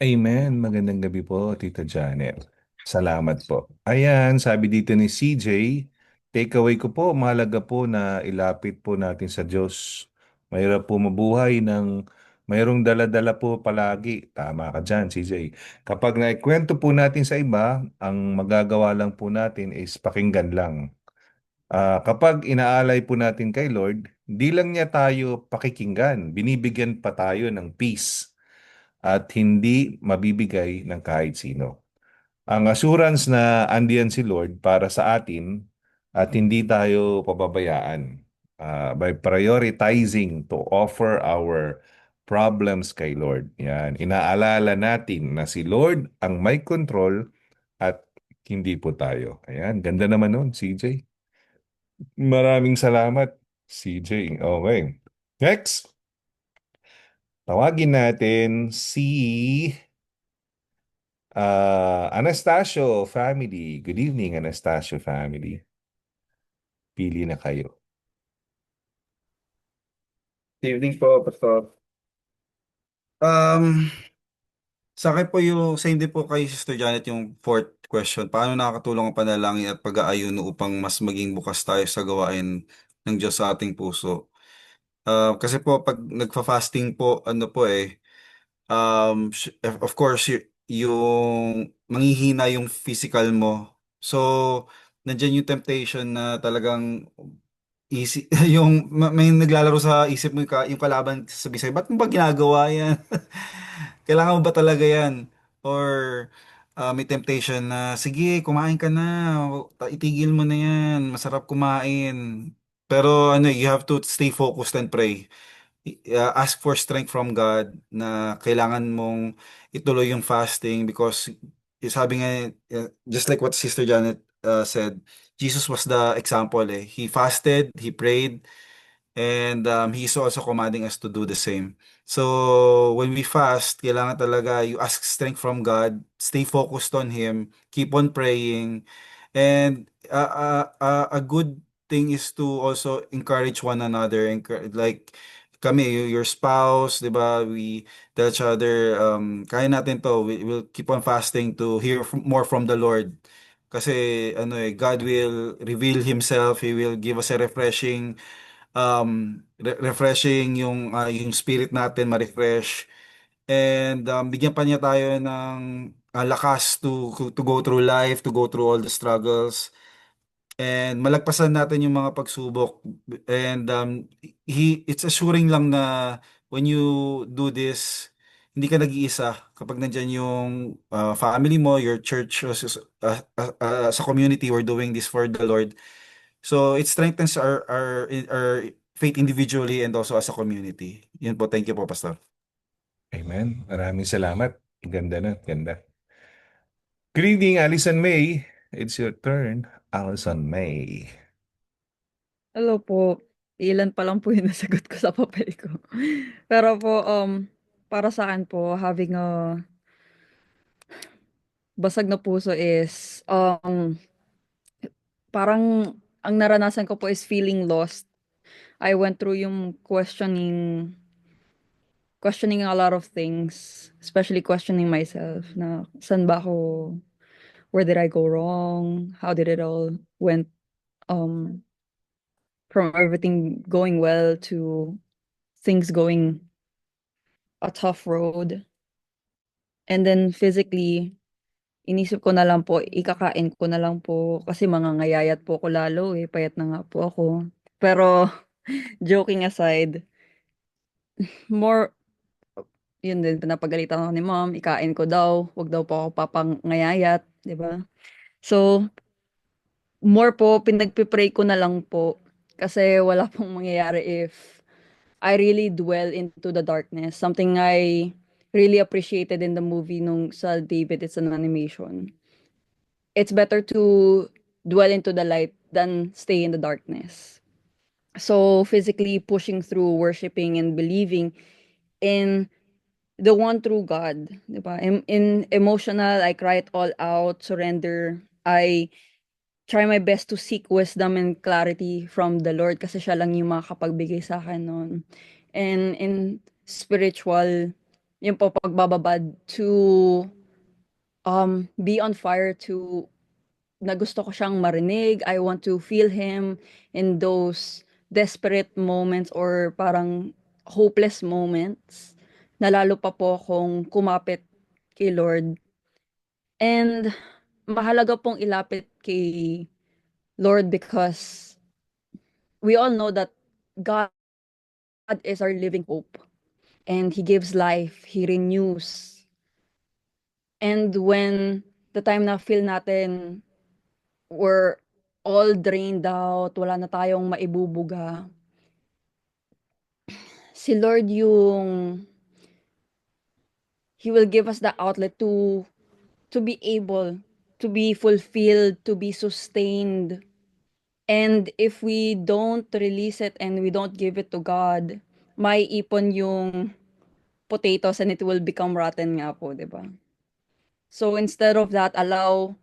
Amen. Magandang gabi po, Tita Janet. Salamat po. Ayan, sabi dito ni CJ, takeaway ko po, mahalaga po na ilapit po natin sa Diyos. Mahirap po mabuhay ng mayroong dala-dala po palagi. Tama ka dyan, CJ. Kapag naikwento po natin sa iba, ang magagawa lang po natin is pakinggan lang. Kapag inaalay po natin kay Lord, di lang niya tayo pakikinggan, binibigyan pa tayo ng peace at hindi mabibigay ng kahit sino. Ang assurance na andiyan si Lord para sa atin at hindi tayo pababayaan by prioritizing to offer our problems kay Lord. Yan, inaalala natin na si Lord ang may control at hindi po tayo. Ayan, ganda naman nun, CJ. Maraming salamat, CJ. Okay. Next. Tawagin natin si Anastasio family. Good evening, Anastasio family. Pili na kayo. Evening po, Pastor. Um, sa akin po yung same din po kay Sister Janet yung fourth question. Paano nakakatulong ang panalangin at pag-aayuno upang mas maging bukas tayo sa gawain ng Diyos sa ating puso? Kasi po pag nagfa-fasting po, ano po of course, yung manghihina yung physical mo. So, nandyan yung temptation na talagang easy, may naglalaro sa isip mo yung kalaban sabi sa'yo, ba't mo ba ginagawa yan? Kailangan mo ba talaga yan? Or may temptation na, sige, kumain ka na, itigil mo na yan, masarap kumain. Pero ano, you have to stay focused and pray. Ask for strength from God na kailangan mong ituloy yung fasting because sabi nga, just like what Sister Janet said, Jesus was the example eh. He fasted, he prayed, and he's also commanding us to do the same. So, when we fast, kailangan talaga you ask strength from God, stay focused on Him, keep on praying, and a good thing is to also encourage one another, like kami, your spouse, di ba? We tell each other, kaya natin to, we will keep on fasting to hear more from the Lord. Kasi ano God will reveal Himself, He will give us a refreshing yung spirit natin ma-refresh and bigyan pa niya tayo ng lakas to go through life, to go through all the struggles and malagpasan natin yung mga pagsubok and it's assuring lang na when you do this hindi ka nag-iisa kapag nandyan yung family mo, your church, sa community, we're doing this for the Lord. So it strengthens our faith individually and also as a community. Yun po. Thank you po, Pastor. Amen. Maraming salamat. Ganda na, ganda. Good evening, Alison May. It's your turn, Alison May. Hello po. Ilan pa lang po yung nasagot ko sa papel ko. Pero po, para sa akin po, having a basag na puso is, parang ang naranasan ko po is feeling lost. I went through yung questioning a lot of things, especially questioning myself na saan ba ako, where did I go wrong, how did it all went, um, from everything going well to things going a tough road. And then physically, inisip ko na lang po, ikakain ko na lang po kasi mangangayayat po ako lalo eh, payat na nga po ako. Pero joking aside, more, yun din, pinapagalitan ako ni mom, ikain ko daw, wag daw po ako papangayayat, di ba? So, more po, pinagpipray ko na lang po kasi wala pong mangyayari if I really dwell into the darkness. Something I really appreciated in the movie nung sa David, it's an animation. It's better to dwell into the light than stay in the darkness. So physically pushing through, worshiping and believing in the one true God, diba? In emotional, I cry it all out, surrender. I try my best to seek wisdom and clarity from the Lord kasi siya lang yung makakapagbigay sa akin noon. And in spiritual, yung po pagbababad to be on fire to na gusto ko siyang marinig. I want to feel Him in those desperate moments or parang hopeless moments na lalo pa po akong kumapit kay Lord. And mahalaga pong ilapit kay Lord because we all know that God is our living hope and He gives life, He renews. And when the time na feel natin we're all drained out, wala na tayong maibubuga, si Lord yung He will give us the outlet to be able to be fulfilled, to be sustained. And if we don't release it and we don't give it to God, may ipon yung potatoes and it will become rotten nga po, di ba? So instead of that, allow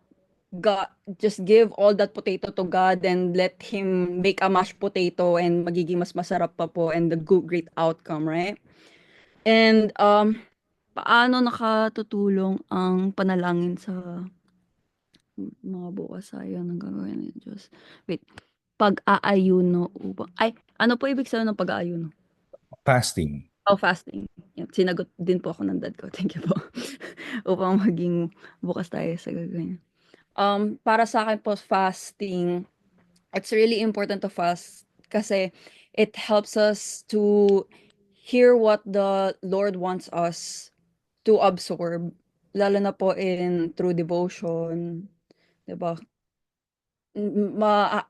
God, just give all that potato to God and let Him make a mashed potato and magiging mas masarap pa po and the great outcome, right? And paano nakatutulong ang panalangin sa mga bukas sayang ng gagawin ng Diyos? Wait, pag-aayuno upang, ay, ano po ibig sabihin ng pag-aayuno? Fasting. Oh, fasting. Yan, sinagot din po ako ng dad ko. Thank you po. Upang maging bukas tayo sa gagawin. Para sa akin po, fasting, it's really important to fast kasi it helps us to hear what the Lord wants us to absorb, lalo na po in through devotion, 'di ba?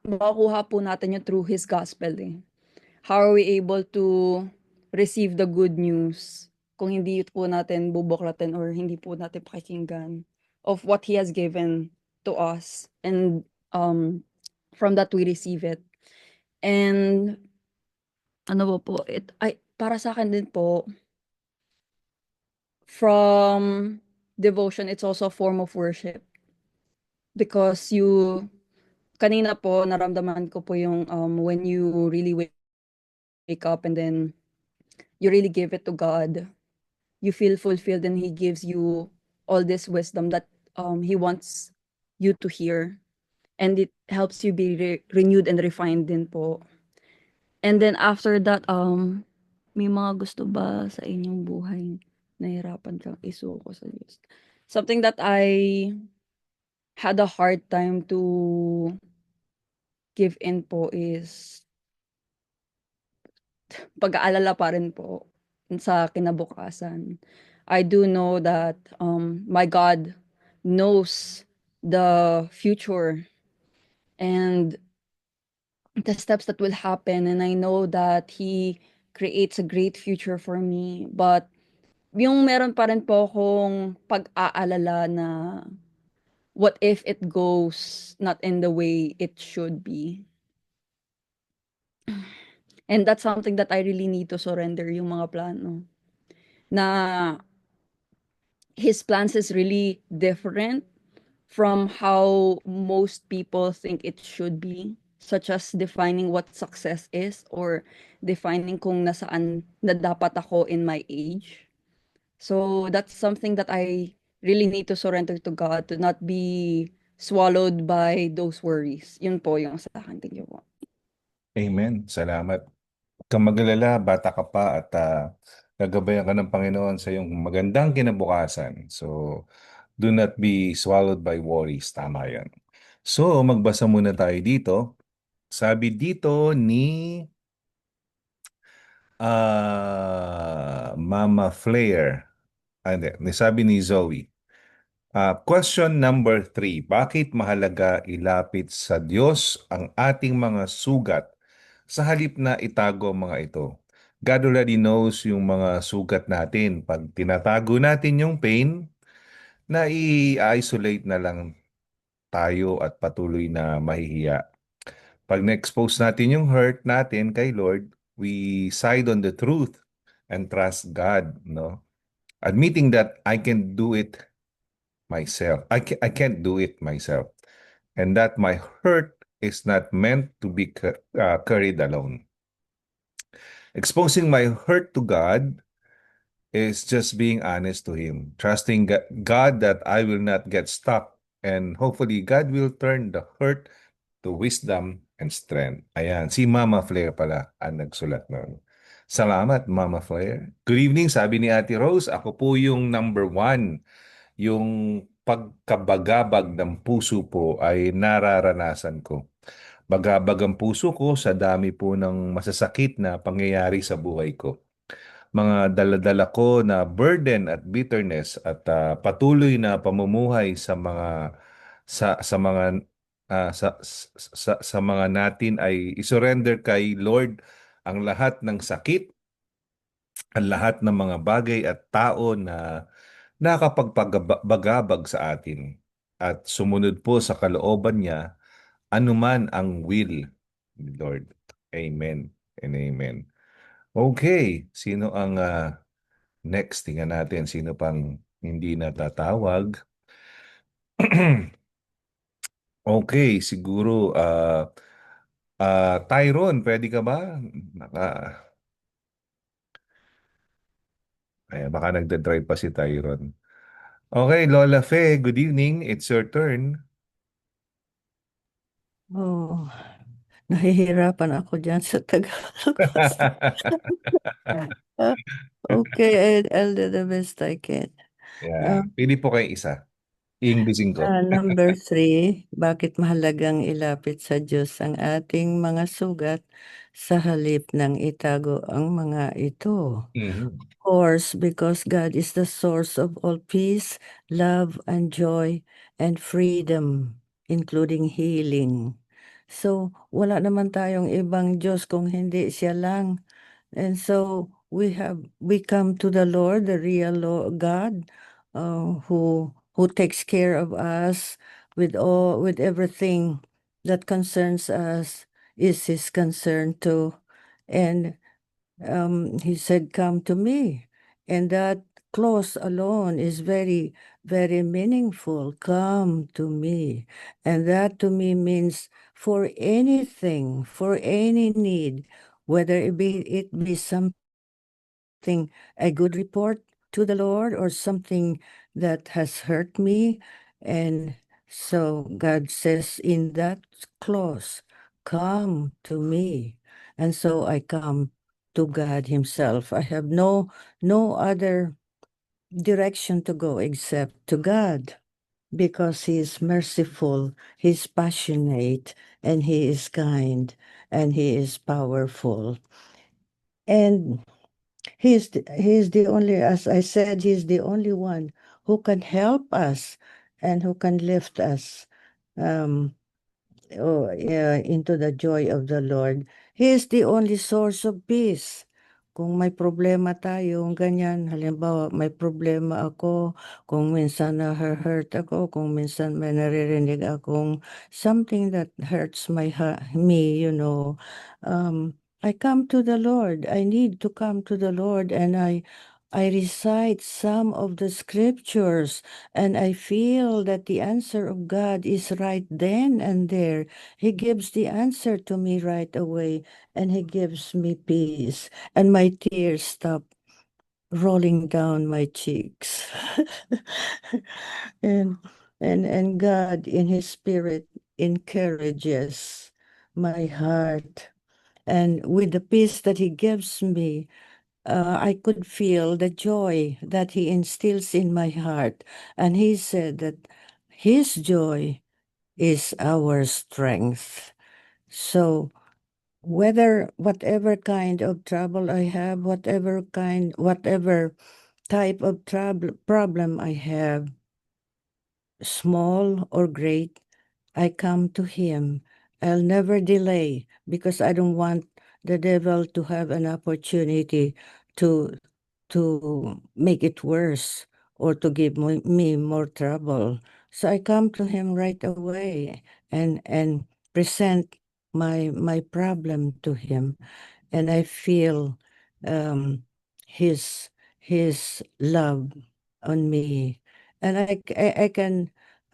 Makukuha po natin yun through His gospel eh. How are we able to receive the good news kung hindi po natin bubuklatin or hindi po natin pakikinggan of what He has given to us, and from that we receive it. And ano po, para sa akin din po, from devotion, it's also a form of worship. Because kanina po, naramdaman ko po yung when you really wake up and then you really give it to God, you feel fulfilled and He gives you all this wisdom that He wants you to hear. And it helps you be renewed and refined din po. And then after that, may mga gusto ba sa inyong buhay nahirapan kang isuko sa Diyos? Something that I had a hard time to give in po is pag-aalala pa rin po sa kinabukasan. I do know that my God knows the future and the steps that will happen, and I know that He creates a great future for me. But yung meron pa rin po akong pag-aalala na what if it goes not in the way it should be. And that's something that I really need to surrender, yung mga plano. Na His plans is really different from how most people think it should be, such as defining what success is or defining kung nasaan na dapat ako in my age. So that's something that I really need to surrender to God, to not be swallowed by those worries. Yun po yung sa akin. Thank you po. Amen. Salamat. Huwag kang mag-alala, bata ka pa at gagabayan ka ng Panginoon sa iyong magandang kinabukasan. So, do not be swallowed by worries. Tama yan. So, magbasa muna tayo dito. Sabi dito ni Mama Flair. Hindi, sabi ni Zoe. Question number 3. Bakit mahalaga ilapit sa Diyos ang ating mga sugat sa halip na itago ang mga ito? God already knows yung mga sugat natin. Pag tinatago natin yung pain, na i-isolate na lang tayo at patuloy na mahihiya. Pag na-expose natin yung hurt natin kay Lord, we side on the truth and trust God, no? Admitting that I can do it myself. I can't do it myself. And that my hurt is not meant to be carried alone. Exposing my hurt to God is just being honest to Him. Trusting God that I will not get stuck. And hopefully, God will turn the hurt to wisdom and strength. Ayan, si Mama Flair pala ang nagsulat nun. Salamat, Mama Flair. Good evening, sabi ni Ate Rose. Ako po yung number 1. Yung pagkabagabag ng puso po ay nararanasan ko. Bagabag ang puso ko sa dami po ng masasakit na pangyayari sa buhay ko. Mga daladala ko na burden at bitterness at patuloy na pamumuhay sa mga sa mga natin ay isurrender kay Lord ang lahat ng sakit, ang lahat ng mga bagay at tao na nakapagpagabagabag sa atin at sumunod po sa kalooban niya anuman ang will ni Lord. Amen and amen. Okay, sino ang next? Tingnan natin sino pang hindi natatawag. Okay, siguro Tyron, pwede ka ba? Baka nagda-drive pa si Tyron. Okay, Lola Fe, good evening. It's your turn. Oh, nahihirapan ako dyan sa Tagalog. Okay, I'll do the best I can. Yeah. Pili po kayo isa. Inglesin ko. Number 3, bakit mahalagang ilapit sa Diyos ang ating mga sugat sa halip ng itago ang mga ito? Mhm. Of course, because God is the source of all peace, love, and joy, and freedom, including healing. So, wala naman tayong ibang Diyos kung hindi siya lang. And so we come to the Lord, the real God, who takes care of us with everything that concerns us is his concern too. And he said, "Come to me," and that clause alone is very, very meaningful. Come to me, and that to me means for anything, for any need, whether it be something, a good report to the Lord, or something that has hurt me. And so God says in that clause, come to me. And so I come to God himself. I have no other direction to go except to God, because he is merciful, he's passionate, and he is kind, and he is powerful. And he's the only, as I said, he's the only one who can help us and who can lift us um, into the joy of the Lord. He is the only source of peace. Kung may problema tayo, ganyan, halimbawa may problema ako, kung minsan na-hurt ako, kung minsan may naririnig akong something that hurts me, I come to the Lord. I need to come to the Lord, and I recite some of the scriptures, and I feel that the answer of God is right then and there. He gives the answer to me right away, and he gives me peace, and my tears stop rolling down my cheeks. and and God in his spirit encourages my heart. And with the peace that he gives me, I could feel the joy that he instills in my heart. And he said that his joy is our strength. So whatever kind of trouble I have, whatever type of problem I have, small or great, I come to him. I'll never delay, because I don't want the devil to have an opportunity to make it worse, or to give me more trouble. So I come to him right away, and present my problem to him, and I feel um, his love on me, and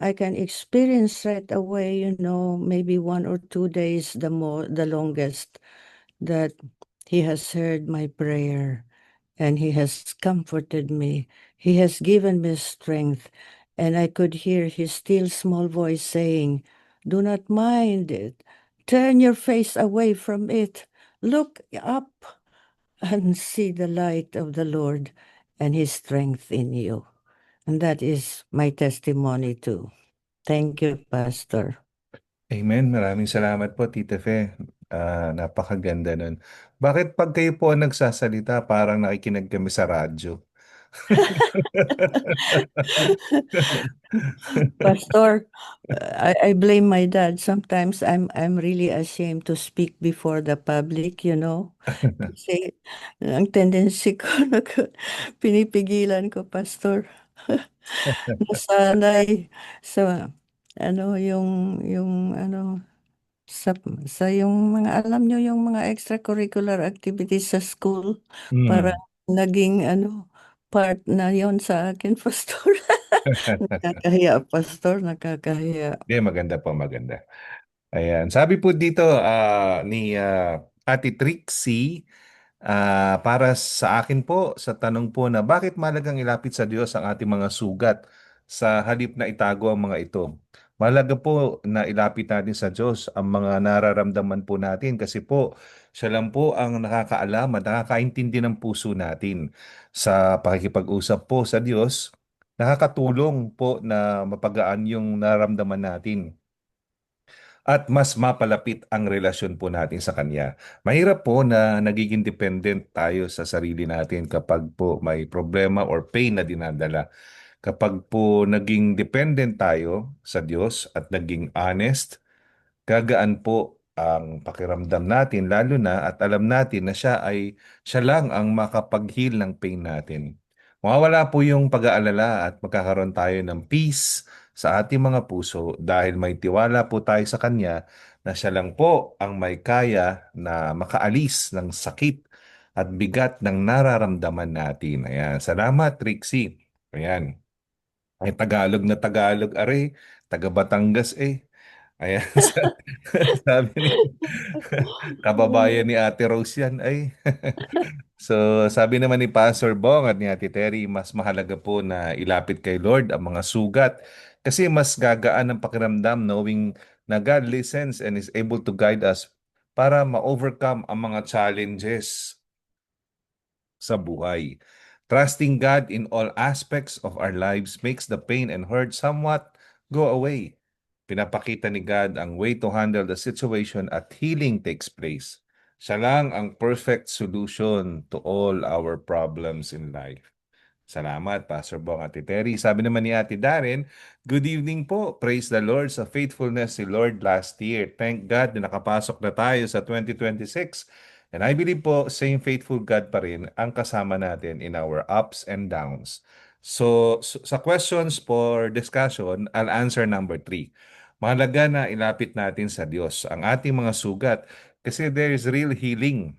I can experience right away, maybe 1 or 2 days, the longest, that he has heard my prayer, and he has comforted me. He has given me strength, and I could hear his still small voice saying, "Do not mind it. Turn your face away from it. Look up and see the light of the Lord and his strength in you." And that is my testimony too. Thank you, Pastor. Amen. Maraming salamat po, Tita Fe. Napakaganda nun. Bakit pag kayo po ang nagsasalita, parang nakikinig kami sa radyo? Pastor, I blame my dad. Sometimes I'm really ashamed to speak before the public, Kasi ang tendency ko, pinipigilan ko, Pastor. Nasanay sa yung sa yung mga, alam nyo, yung mga extracurricular activities sa school, Mm. parang naging part na yon sa akin, Pastor. Nakakahiya, Pastor, nakakahiya. Hindi, maganda po, maganda. Ayan. Sabi po dito ni Ate Trixie, para sa akin po, sa tanong po na bakit mahalagang ilapit sa Diyos ang ating mga sugat sa halip na itago ang mga ito. Mahalaga po na ilapit natin sa Diyos ang mga nararamdaman po natin kasi po siya lang po ang nakakaalam at nakakaintindi ng puso natin. Sa pakikipag-usap po sa Diyos, nakakatulong po na mapagaan yung nararamdaman natin at mas mapalapit ang relasyon po natin sa Kanya. Mahirap po na nagiging dependent tayo sa sarili natin kapag po may problema or pain na dinadala. Kapag po naging dependent tayo sa Diyos at naging honest, gagaan po ang pakiramdam natin lalo na at alam natin na siya lang ang makapag-heal ng pain natin. Mawawala po yung pag-aalala at magkakaroon tayo ng peace sa ating mga puso dahil may tiwala po tayo sa Kanya na siya lang po ang may kaya na makaalis ng sakit at bigat ng nararamdaman natin. Ayan. Salamat, Trixie. Ayan. Ay Tagalog na Tagalog, are. Taga Batangas eh. Ayan, sabi ni kababayan ni Ate Rose yan ay. So, sabi naman ni Pastor Bong at ni Ate Terry, mas mahalaga po na ilapit kay Lord ang mga sugat kasi mas gagaan ang pakiramdam knowing na God listens and is able to guide us para ma-overcome ang mga challenges sa buhay. Trusting God in all aspects of our lives makes the pain and hurt somewhat go away. Pinapakita ni God ang way to handle the situation at healing takes place. Siya lang ang perfect solution to all our problems in life. Salamat, Pastor Bong at Terry. Sabi naman ni Ate Darren, good evening po. Praise the Lord sa faithfulness si Lord last year. Thank God na nakapasok na tayo sa 2026. And I believe po, same faithful God pa rin ang kasama natin in our ups and downs. So, sa questions for discussion, I'll answer number 3. Mahalaga na ilapit natin sa Diyos ang ating mga sugat kasi there is real healing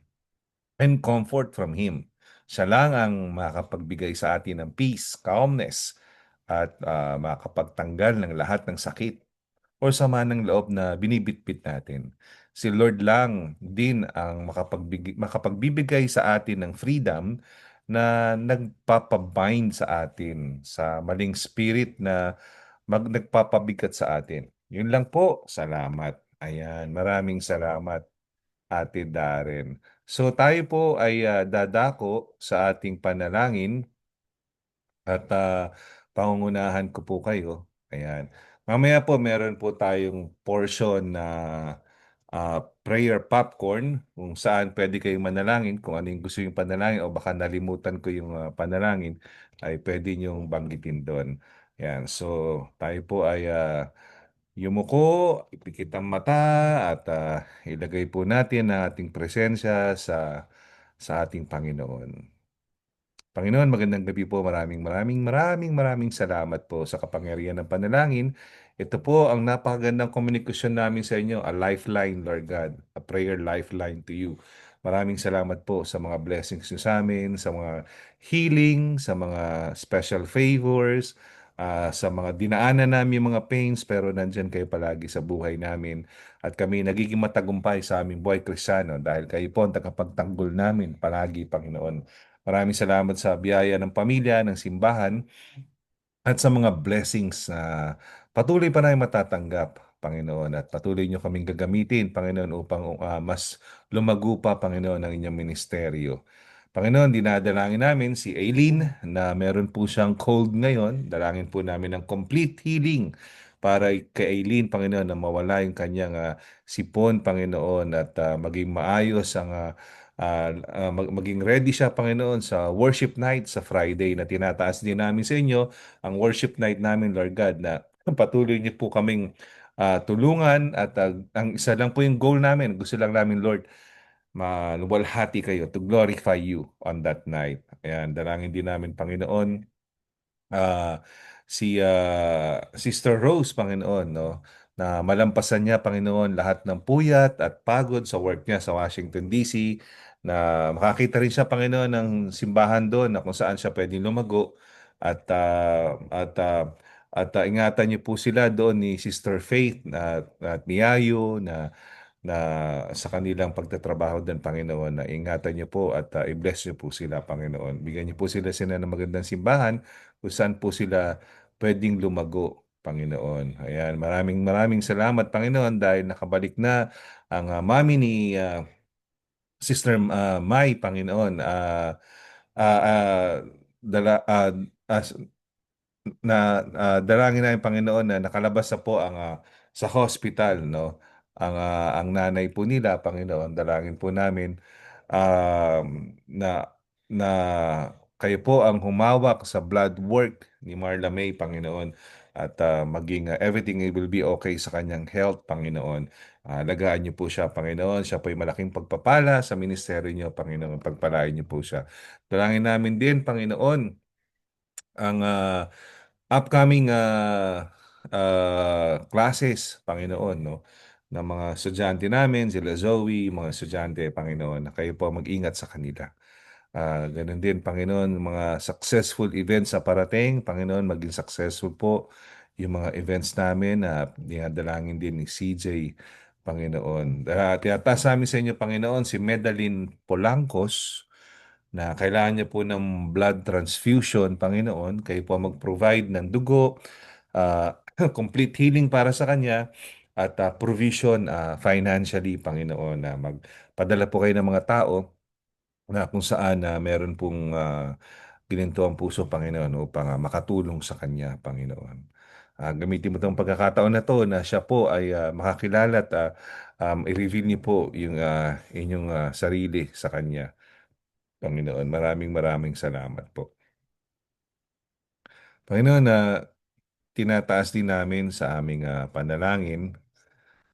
and comfort from Him. Siya lang ang makapagbigay sa atin ng peace, calmness, at makapagtanggal ng lahat ng sakit o sama ng loob na binibitbit natin. Si Lord lang din ang makapagbibigay sa atin ng freedom na nagpapabind sa atin sa maling spirit na nagpapabigat sa atin. Yun lang po. Salamat. Ayan, maraming salamat, Ate Darren. So tayo po ay dadako sa ating panalangin at pangungunahan ko po kayo. Ayan. Mamaya po meron po tayong portion na prayer popcorn kung saan pwede kayong manalangin kung ano yung gusto yung panalangin o baka nalimutan ko yung panalangin ay pwede niyong banggitin doon. Ayan. So tayo po ay yumuko, ipikit ang mata at ilagay po natin ang ating presensya sa ating Panginoon. Panginoon, magandang gabi po. Maraming salamat po sa kapangyarihan ng panalangin. Ito po ang napakagandang komunikasyon namin sa inyo, a lifeline, Lord God, a prayer lifeline to you. Maraming salamat po sa mga blessings niyo sa amin, sa mga healing, sa mga special favors, sa mga dinaanan namin mga pains, pero nandyan kayo palagi sa buhay namin. At kami nagiging matagumpay sa aming buhay Kristiyano dahil kayo po ang tagapagtanggol namin palagi, Panginoon. Maraming salamat sa biyaya ng pamilya, ng simbahan, at sa mga blessings na patuloy pa na matatanggap, Panginoon. At patuloy nyo kaming gagamitin, Panginoon, upang mas lumago pa, Panginoon, ang inyong ministeryo. Panginoon, dinadalangin namin si Aileen na meron po siyang cold ngayon. Dalangin po namin ng complete healing para kay Aileen, Panginoon, na mawala yung kanyang sipon, Panginoon, at maging maayos ang maging ready siya, Panginoon, sa worship night sa Friday na tinataas din namin sa inyo ang worship night namin, Lord God, na patuloy niyo po kaming tulungan at ang isa lang po yung goal namin. Gusto lang namin, Lord, maluwalhati kayo to glorify you on that night. Ayan, dalangin din namin, Panginoon, si Sister Rose, Panginoon, no? Na malampasan niya, Panginoon, lahat ng puyat at pagod sa work niya sa Washington, D.C., na makakita rin siya, Panginoon, ng simbahan doon na kung saan siya pwedeng lumago at ingatan niyo po sila doon ni Sister Faith at ni Yayo na sa kanilang pagtatrabaho din, Panginoon, na ingatan niyo po at i-bless niyo po sila, Panginoon. Bigyan niyo po sila ng magandang simbahan kung saan po sila pwedeng lumago, Panginoon. Ayan, maraming salamat, Panginoon, dahil nakabalik na ang mami ni Sister Mai, Panginoon. Ah, ah, dala, as, dalangin namin, Panginoon, na nakalabas na po ang sa hospital, no? Ang nanay po nila, Panginoon, dalangin po namin na na kayo po ang humawak sa blood work ni Marla May, Panginoon, at maging everything will be okay sa kanyang health, Panginoon. Alagaan niyo po siya, Panginoon. Siya po ay malaking pagpapala sa ministeryo niyo, Panginoon. Pagpalain niyo po siya. Dalangin namin din, Panginoon, ang upcoming classes, Panginoon, no? Ng mga estudyante namin, sila Zoe, mga estudyante, Panginoon, na kayo po mag-ingat sa kanila. Ganun din, Panginoon, mga successful events sa parating, Panginoon, maging successful po yung mga events namin na dinadalangin din ni CJ, Panginoon. Tiyataas namin sa inyo, Panginoon, si Medalyn Polancos, na kailangan niya po ng blood transfusion, Panginoon. Kayo po mag-provide ng dugo, complete healing para sa kanya, at provision financially, Panginoon, na magpadala po kayo ng mga tao na kung saan meron pong gininto ang puso, Panginoon, upang makatulong sa kanya, Panginoon. Gamitin mo itong pagkakataon na to na siya po ay makakilala at i-reveal niyo po yung inyong sarili sa kanya, Panginoon. Maraming salamat po. Panginoon, tinataas din namin sa aming panalangin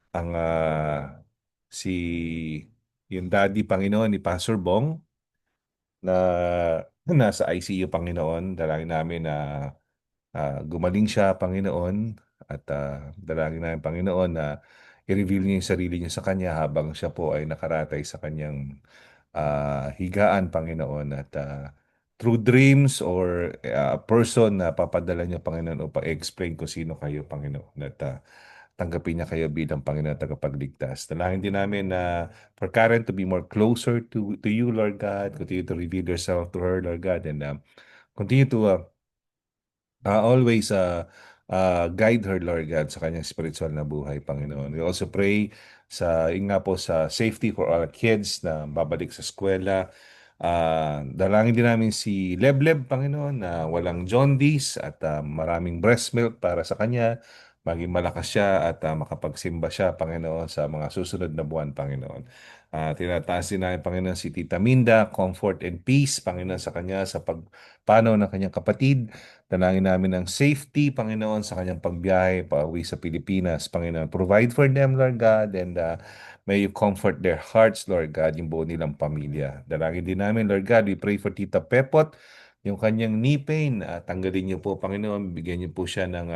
ang si yung daddy, Panginoon, ni Pastor Bong, na nasa ICU, Panginoon. Dalangin namin na gumaling siya, Panginoon, at dalangin namin, Panginoon, na i-reveal niya yung sarili niya sa kanya habang siya po ay nakaratay sa kanyang higaan, Panginoon, at through dreams or a person na papadala niyo, Panginoon, upang explain kung sino kayo, Panginoon, at tanggapin niya kayo bilang Panginoon at tagapagligtas. Dalangin din namin na for Karen to be more closer to you, Lord God. Continue to reveal yourself to her, Lord God, and continue to always guide her, Lord God, sa kanyang spiritual na buhay, Panginoon. We also pray sa safety for our kids na babalik sa eskwela. Dalangin din namin si Lebleb, Panginoon, na walang jaundice at maraming breast milk para sa kanya. Maging malakas siya at makapagsimba siya, Panginoon, sa mga susunod na buwan, Panginoon. Tinataas din namin, Panginoon, si Tita Minda, comfort and peace, Panginoon, sa kanya sa pagpanaw ng kanyang kapatid. Dalangin namin ng safety, Panginoon, sa kanyang pagbiyahe pauwi sa Pilipinas, Panginoon. Provide for them, Lord God, and may you comfort their hearts, Lord God, yung buo nilang pamilya. Dalangin din namin, Lord God, we pray for Tita Pepot, yung kanyang knee pain. Tanggalin niyo po, Panginoon, bigyan niyo po siya ng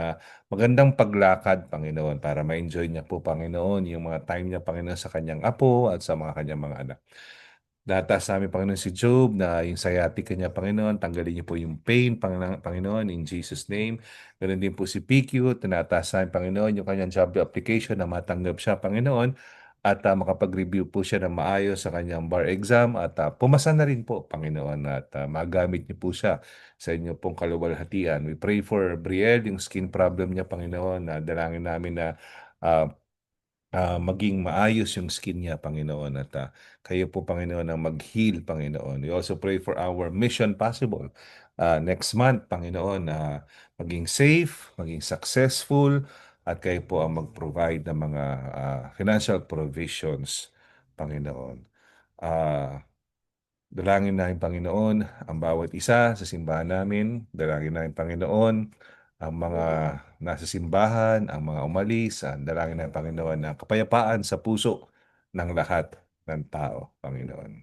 magandang paglakad, Panginoon, para ma-enjoy niya po, Panginoon, yung mga time niya, Panginoon, sa kanyang apo at sa mga kanyang mga anak. Datas namin, Panginoon, si Job, na yung sciatica niya, Panginoon, tanggalin niyo po yung pain, Panginoon, in Jesus' name. Ganun din po si PQ, tinataas namin, Panginoon, yung kanyang job application na matanggap siya, Panginoon, at makapag-review po siya ng maayos sa kanyang bar exam at pumasa na rin po, Panginoon, at magamit niyo po siya sa inyo pong kaluwalhatian. We pray for Brielle, yung skin problem niya, Panginoon, na dalangin namin na maging maayos yung skin niya, Panginoon, at kayo po, Panginoon, ang mag-heal, Panginoon. We also pray for our Mission Possible next month, Panginoon, na maging safe, maging successful, at kayo po ang mag-provide ng mga financial provisions, Panginoon. Dalangin namin, Panginoon, ang bawat isa sa simbahan namin. Dalangin namin, Panginoon, ang mga nasa simbahan, ang mga umalis. Dalangin namin, Panginoon, ang kapayapaan sa puso ng lahat ng tao, Panginoon.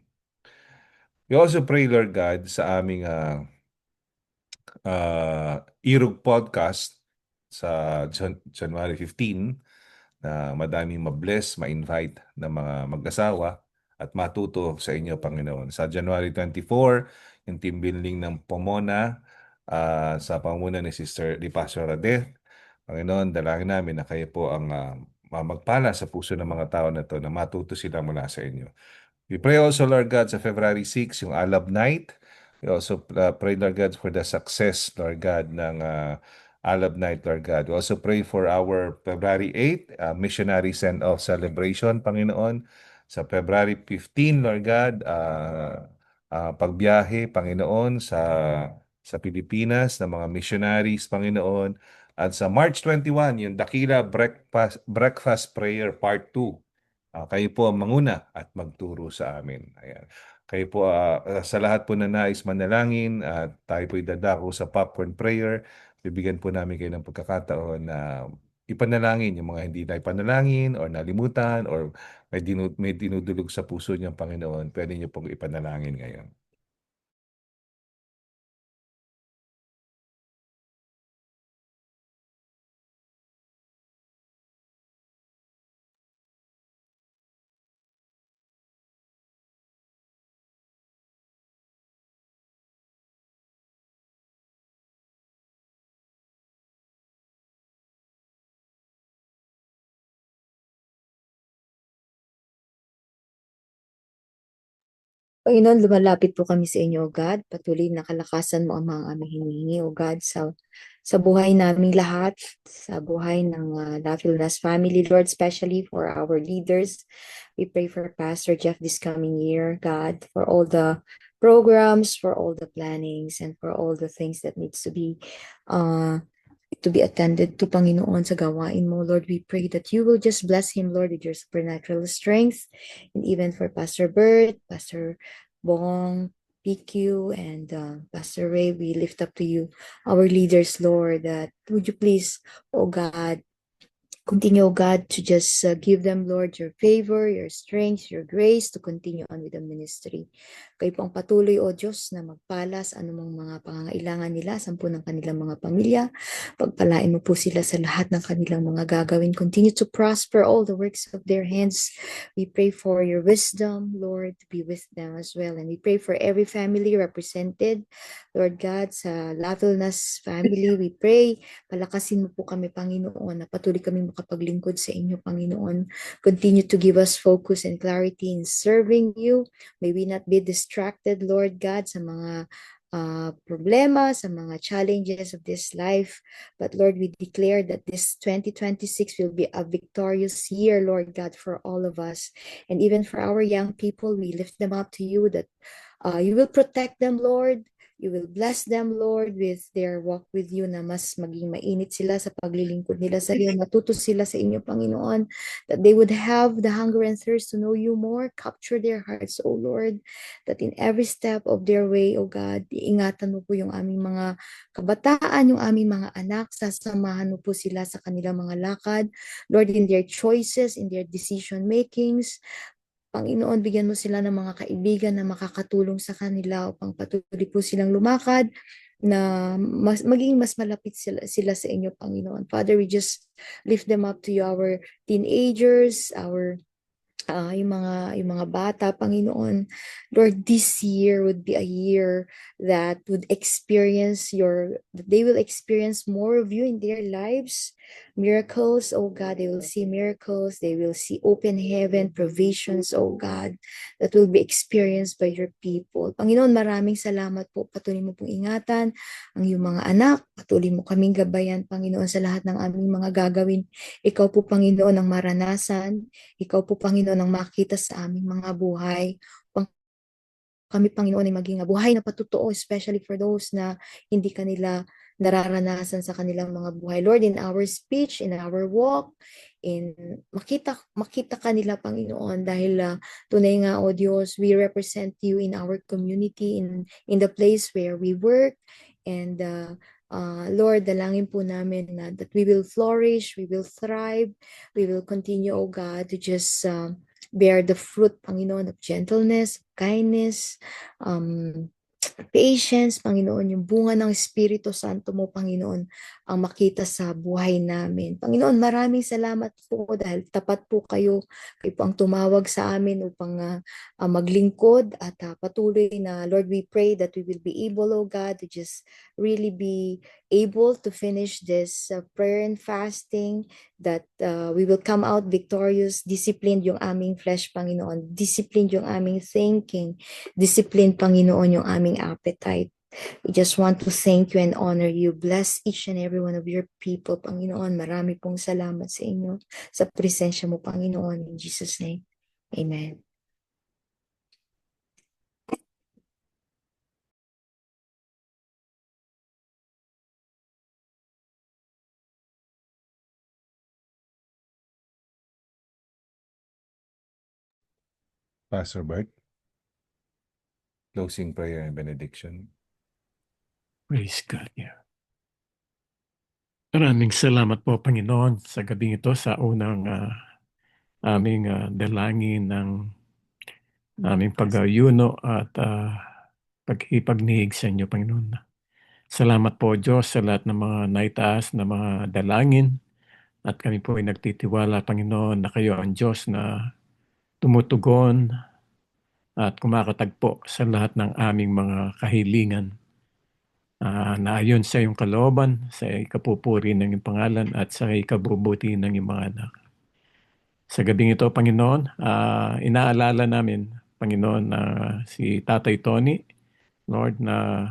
We also pray, Lord God, sa aming Irog podcast sa January 15 na madaming mabless, ma-invite na mga mag-asawa at matuto sa inyo, Panginoon. Sa January 24, yung team building ng Pomona, sa pangunguna ni Sister Di Pastor Radeth. Panginoon, dalangin namin na kayo po ang magpala sa puso ng mga tao na to na matuto sila mula sa inyo. We pray also, Lord God, sa February 6, yung Alab Night. We also pray, Lord God, for the success, Lord God, ng Alab Night, Lord God. We also pray for our February 8, Missionary Send-Off Celebration, Panginoon. Sa February 15, Lord God, pagbiyahe, Panginoon, sa Pilipinas ng mga missionaries, Panginoon. At sa March 21, yung Dakila Breakfast Prayer Part 2. Kayo po ang manguna at magturo sa amin. Ayan. Kayo po, sa lahat po na nais manalangin, at tayo po idadako sa popcorn prayer, bibigyan po namin kayo ng pagkakataon na ipanalangin yung mga hindi na ipanalangin or nalimutan or may dinudulog sa puso niyang Panginoon. Pwede niyo pong ipanalangin ngayon. Panginoon, lumalapit po kami sa inyo, O God. Patuloy na kalakasan mo ang mga aming hinihingi, O God, sa buhay naming lahat, sa buhay ng Lafilas family, Lord, especially for our leaders. We pray for Pastor Jeff this coming year, God, for all the programs, for all the plannings, and for all the things that needs to be attended to, Panginoon, sa gawain mo. Lord, we pray that you will just bless him, Lord, with your supernatural strength. And even for Pastor Bert, Pastor Bong, PQ, and Pastor Ray, we lift up to you our leaders, Lord, that would you please, oh God, continue, oh God, to just give them, Lord, your favor, your strength, your grace to continue on with the ministry. Kayo po ang patuloy, O Diyos, na magpalas anumang mga pangangailangan nila, sampu ng kanilang mga pamilya. Pagpalain mo po sila sa lahat ng kanilang mga gagawin. Continue to prosper all the works of their hands. We pray for your wisdom, Lord, to be with them as well. And we pray for every family represented, Lord God, sa Lavilnas family. We pray, palakasin mo po kami, Panginoon, na patuloy kami makapaglingkod sa inyo, Panginoon. Continue to give us focus and clarity in serving you. May we not be distracted, Lord God, sa mga problema, sa mga challenges of this life. But Lord, we declare that this 2026 will be a victorious year, Lord God, for all of us. And even for our young people, we lift them up to you, that you will protect them, Lord. You will bless them, Lord, with their walk with you, na mas maging mainit sila sa paglilingkod nila sa iyo. Matuto sila sa inyo, Panginoon, that they would have the hunger and thirst to know you more. Capture their hearts, O Lord, that in every step of their way, O God, iingatan mo po yung aming mga kabataan, yung aming mga anak, sasamahan mo po sila sa kanilang mga lakad. Lord, in their choices, in their decision makings, Panginoon, bigyan mo sila ng mga kaibigan na makakatulong sa kanila upang patuloy po silang lumakad, na maging mas malapit sila sa inyo, Panginoon. Father, we just lift them up to you, our teenagers, yung mga bata, Panginoon. Lord, this year would be a year that would that they will experience more of you in their lives. Miracles, oh God, they will see miracles. They will see open heaven, provisions, oh God, that will be experienced by your people. Panginoon, maraming salamat po. Patuloy mo pong ingatan ang iyong mga anak. Patuloy mo kaming gabayan, Panginoon, sa lahat ng aming mga gagawin. Ikaw po, Panginoon, ang maranasan. Ikaw po, Panginoon, ang makita sa aming mga buhay. Kami, Panginoon, ay maging buhay na patutuo, especially for those na hindi kanila nararanasan sa kanilang mga buhay. Lord, in our speech, in our walk, makita kanila, Panginoon, dahil tunay nga, O Diyos, we represent you in our community, in the place where we work. And Lord, dalangin po namin that we will flourish, we will thrive, we will continue, O God, to just bear the fruit, Panginoon, of gentleness, kindness, patience, Panginoon, yung bunga ng Espiritu Santo mo, Panginoon, ang makita sa buhay namin. Panginoon, maraming salamat po dahil tapat po kayo. Kayo po ang tumawag sa amin upang maglingkod at patuloy na, Lord, we pray that we will be able, oh God, to just really be able to finish this prayer and fasting, that we will come out victorious, disciplined yung aming flesh, Panginoon, disciplined yung aming thinking, discipline, Panginoon, yung aming appetite. We just want to thank you and honor you. Bless each and every one of your people, Panginoon. Marami pong salamat sa inyo, sa presensya mo, Panginoon. In Jesus' name, amen. Pastor Bert, closing prayer and benediction. Praise God. Yeah. Maraming salamat po, Panginoon, sa gabing ito sa unang aming dalangin ng aming pag-ayuno at pag-ipagniig sa inyo, Panginoon. Salamat po, Diyos, sa lahat ng mga naitaas na mga dalangin at kami po ay nagtitiwala, Panginoon, na kayo ang Diyos na tumutugon at kumakatagpo sa lahat ng aming mga kahilingan. Na ayon sa iyong kalooban, sa ikapupuri ng iyong pangalan at sa ikabubuti ng iyong mga anak. Sa gabing ito, Panginoon, inaalala namin, Panginoon, na si Tatay Tony, Lord, na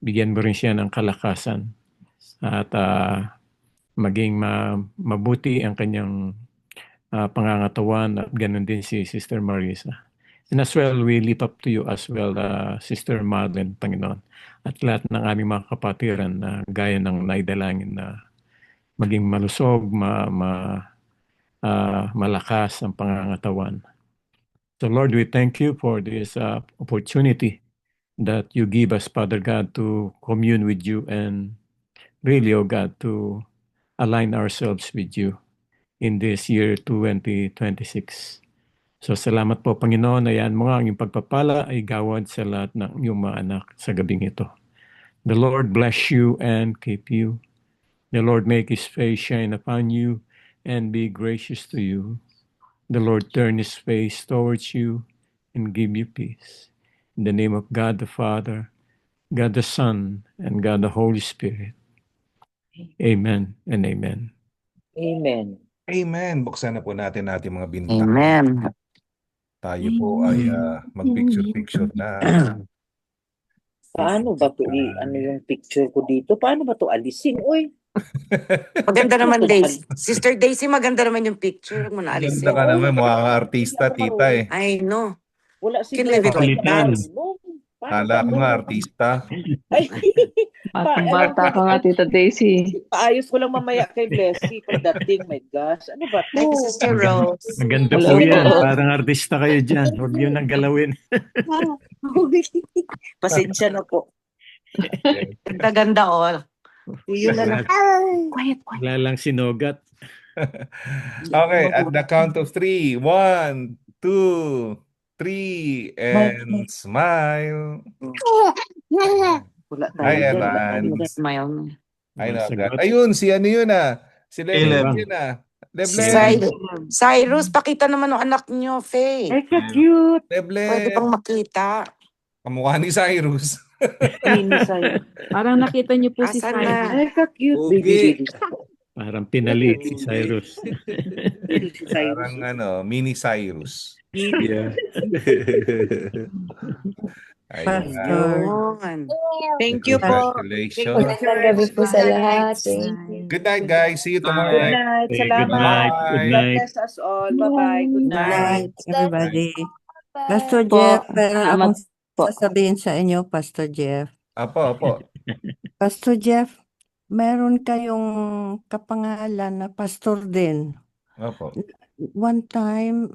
bigyan mo rin siya ng kalakasan at maging mabuti ang kanyang pangangatawan at ganun din si Sister Marisa. And as well, we lift up to you as well, Sister Marlene, Panginoon, at lahat ng aming mga kapatiran na gaya ng naidalangin na maging malusog, malakas ang pangangatawan. So Lord, we thank you for this opportunity that you give us, Father God, to commune with you and really, oh God, to align ourselves with you in this year 2026. So salamat po, Panginoon, na yan mo nga ang iyong pagpapala ay gawad sa lahat ng iyong mga anak sa gabing ito. The Lord bless you and keep you. The Lord make His face shine upon you and be gracious to you. The Lord turn His face towards you and give you peace. In the name of God the Father, God the Son, and God the Holy Spirit. Amen and amen. Amen. Amen. Buksan na po natin mga bintana. Amen. Tayo po ay mag-picture-picture na. Paano ba to ano yung picture ko dito? Paano ba to alisin? Uy, Maganda naman, Daisy. Sister Daisy, maganda naman yung picture mo na alisin. Ganda ka naman, mukha kang artista, tita eh. I know. wala si Can leave it like that. Kala ko nga artista. Ay, Bata ka nga, Tita Daisy. paayos ko lang mamaya kay Blessy pagdating. My gosh, ano ba to? Like Sister Rose. Maganda po yan. Parang artista kayo dyan. Huwag yun ang galawin. Pasensya na po. Ganda-ganda all. Yun na lang. Quiet. Wala lang sinogat. Okay, at the count of 3. 1, 2, 3, and smile. Wala Hi, tayo dyan. Evan. Smile. Ay, ayun, si ano yun Si Leblet yun Leblet. Cyrus, pakita naman ng anak niyo, Faye. Ay, ka-cute. Leblet. Pwede pang makita. Kamukha ni Cyrus. Parang nakita niyo po si Asan Cyrus. na? Ay, ka-cute. Okay. Parang pinalit si Cyrus. Parang mini Cyrus. Yeah. Ayun. Thank you po. Congratulations. Magandang gabi po sa lahat. Thank you. Good night, guys. See you tomorrow Good night. night. Good Salamat. night. Good God night. bless us all. Bye-bye. Good Good night. night, everybody. Pastor Jeff, meron akong sasabihin sa inyo, Pastor Jeff. Apo. Pastor Jeff, meron kayong kapangalan na pastor din. Apo. One time,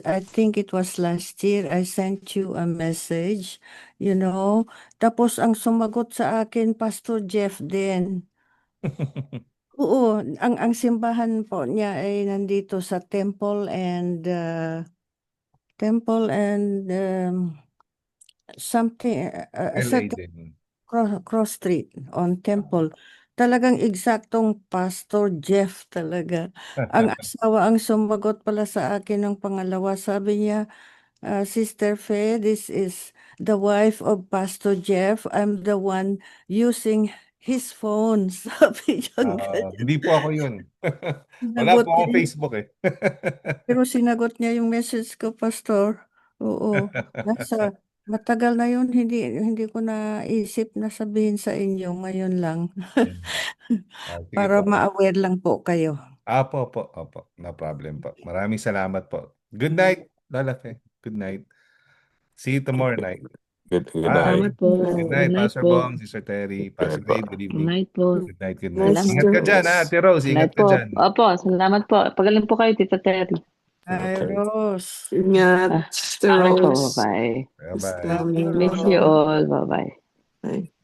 I think it was last year, I sent you a message, tapos ang sumagot sa akin, Pastor Jeff din. Oo, ang simbahan po niya ay nandito sa Temple and something, LA certain din. cross street on Temple. Talagang eksaktong Pastor Jeff talaga. Ang asawa ang sumagot pala sa akin ng pangalawa. Sabi niya, Sister Faye, this is the wife of Pastor Jeff. I'm the one using his phone. Sabi niya ganyan. Hindi po ako yun. Wala Sinagot po akong niya, Facebook eh. pero sinagot niya yung message ko, Pastor. Oo. Matagal na yun, hindi ko naisip na sabihin sa inyo ngayon lang. Sige Para po. ma-aware lang po kayo. Opo. No problem po. Maraming salamat po. Good night, Lola Fe. Good night. See you tomorrow night. Bye. Goodbye. Good night, Pastor Bong, Sister Terry, Pastor Wade, good evening. po. Good night. Nice Ingat ka dyan, ha, Ate Rose. Ingat ka dyan. Opo, salamat po. Pagaling po kayo, Tita Terry. Hi, Rose. Ingat, Sister Rose. Bye. Bye-bye. Love you, Miss Rose. you all. Bye-bye. Bye.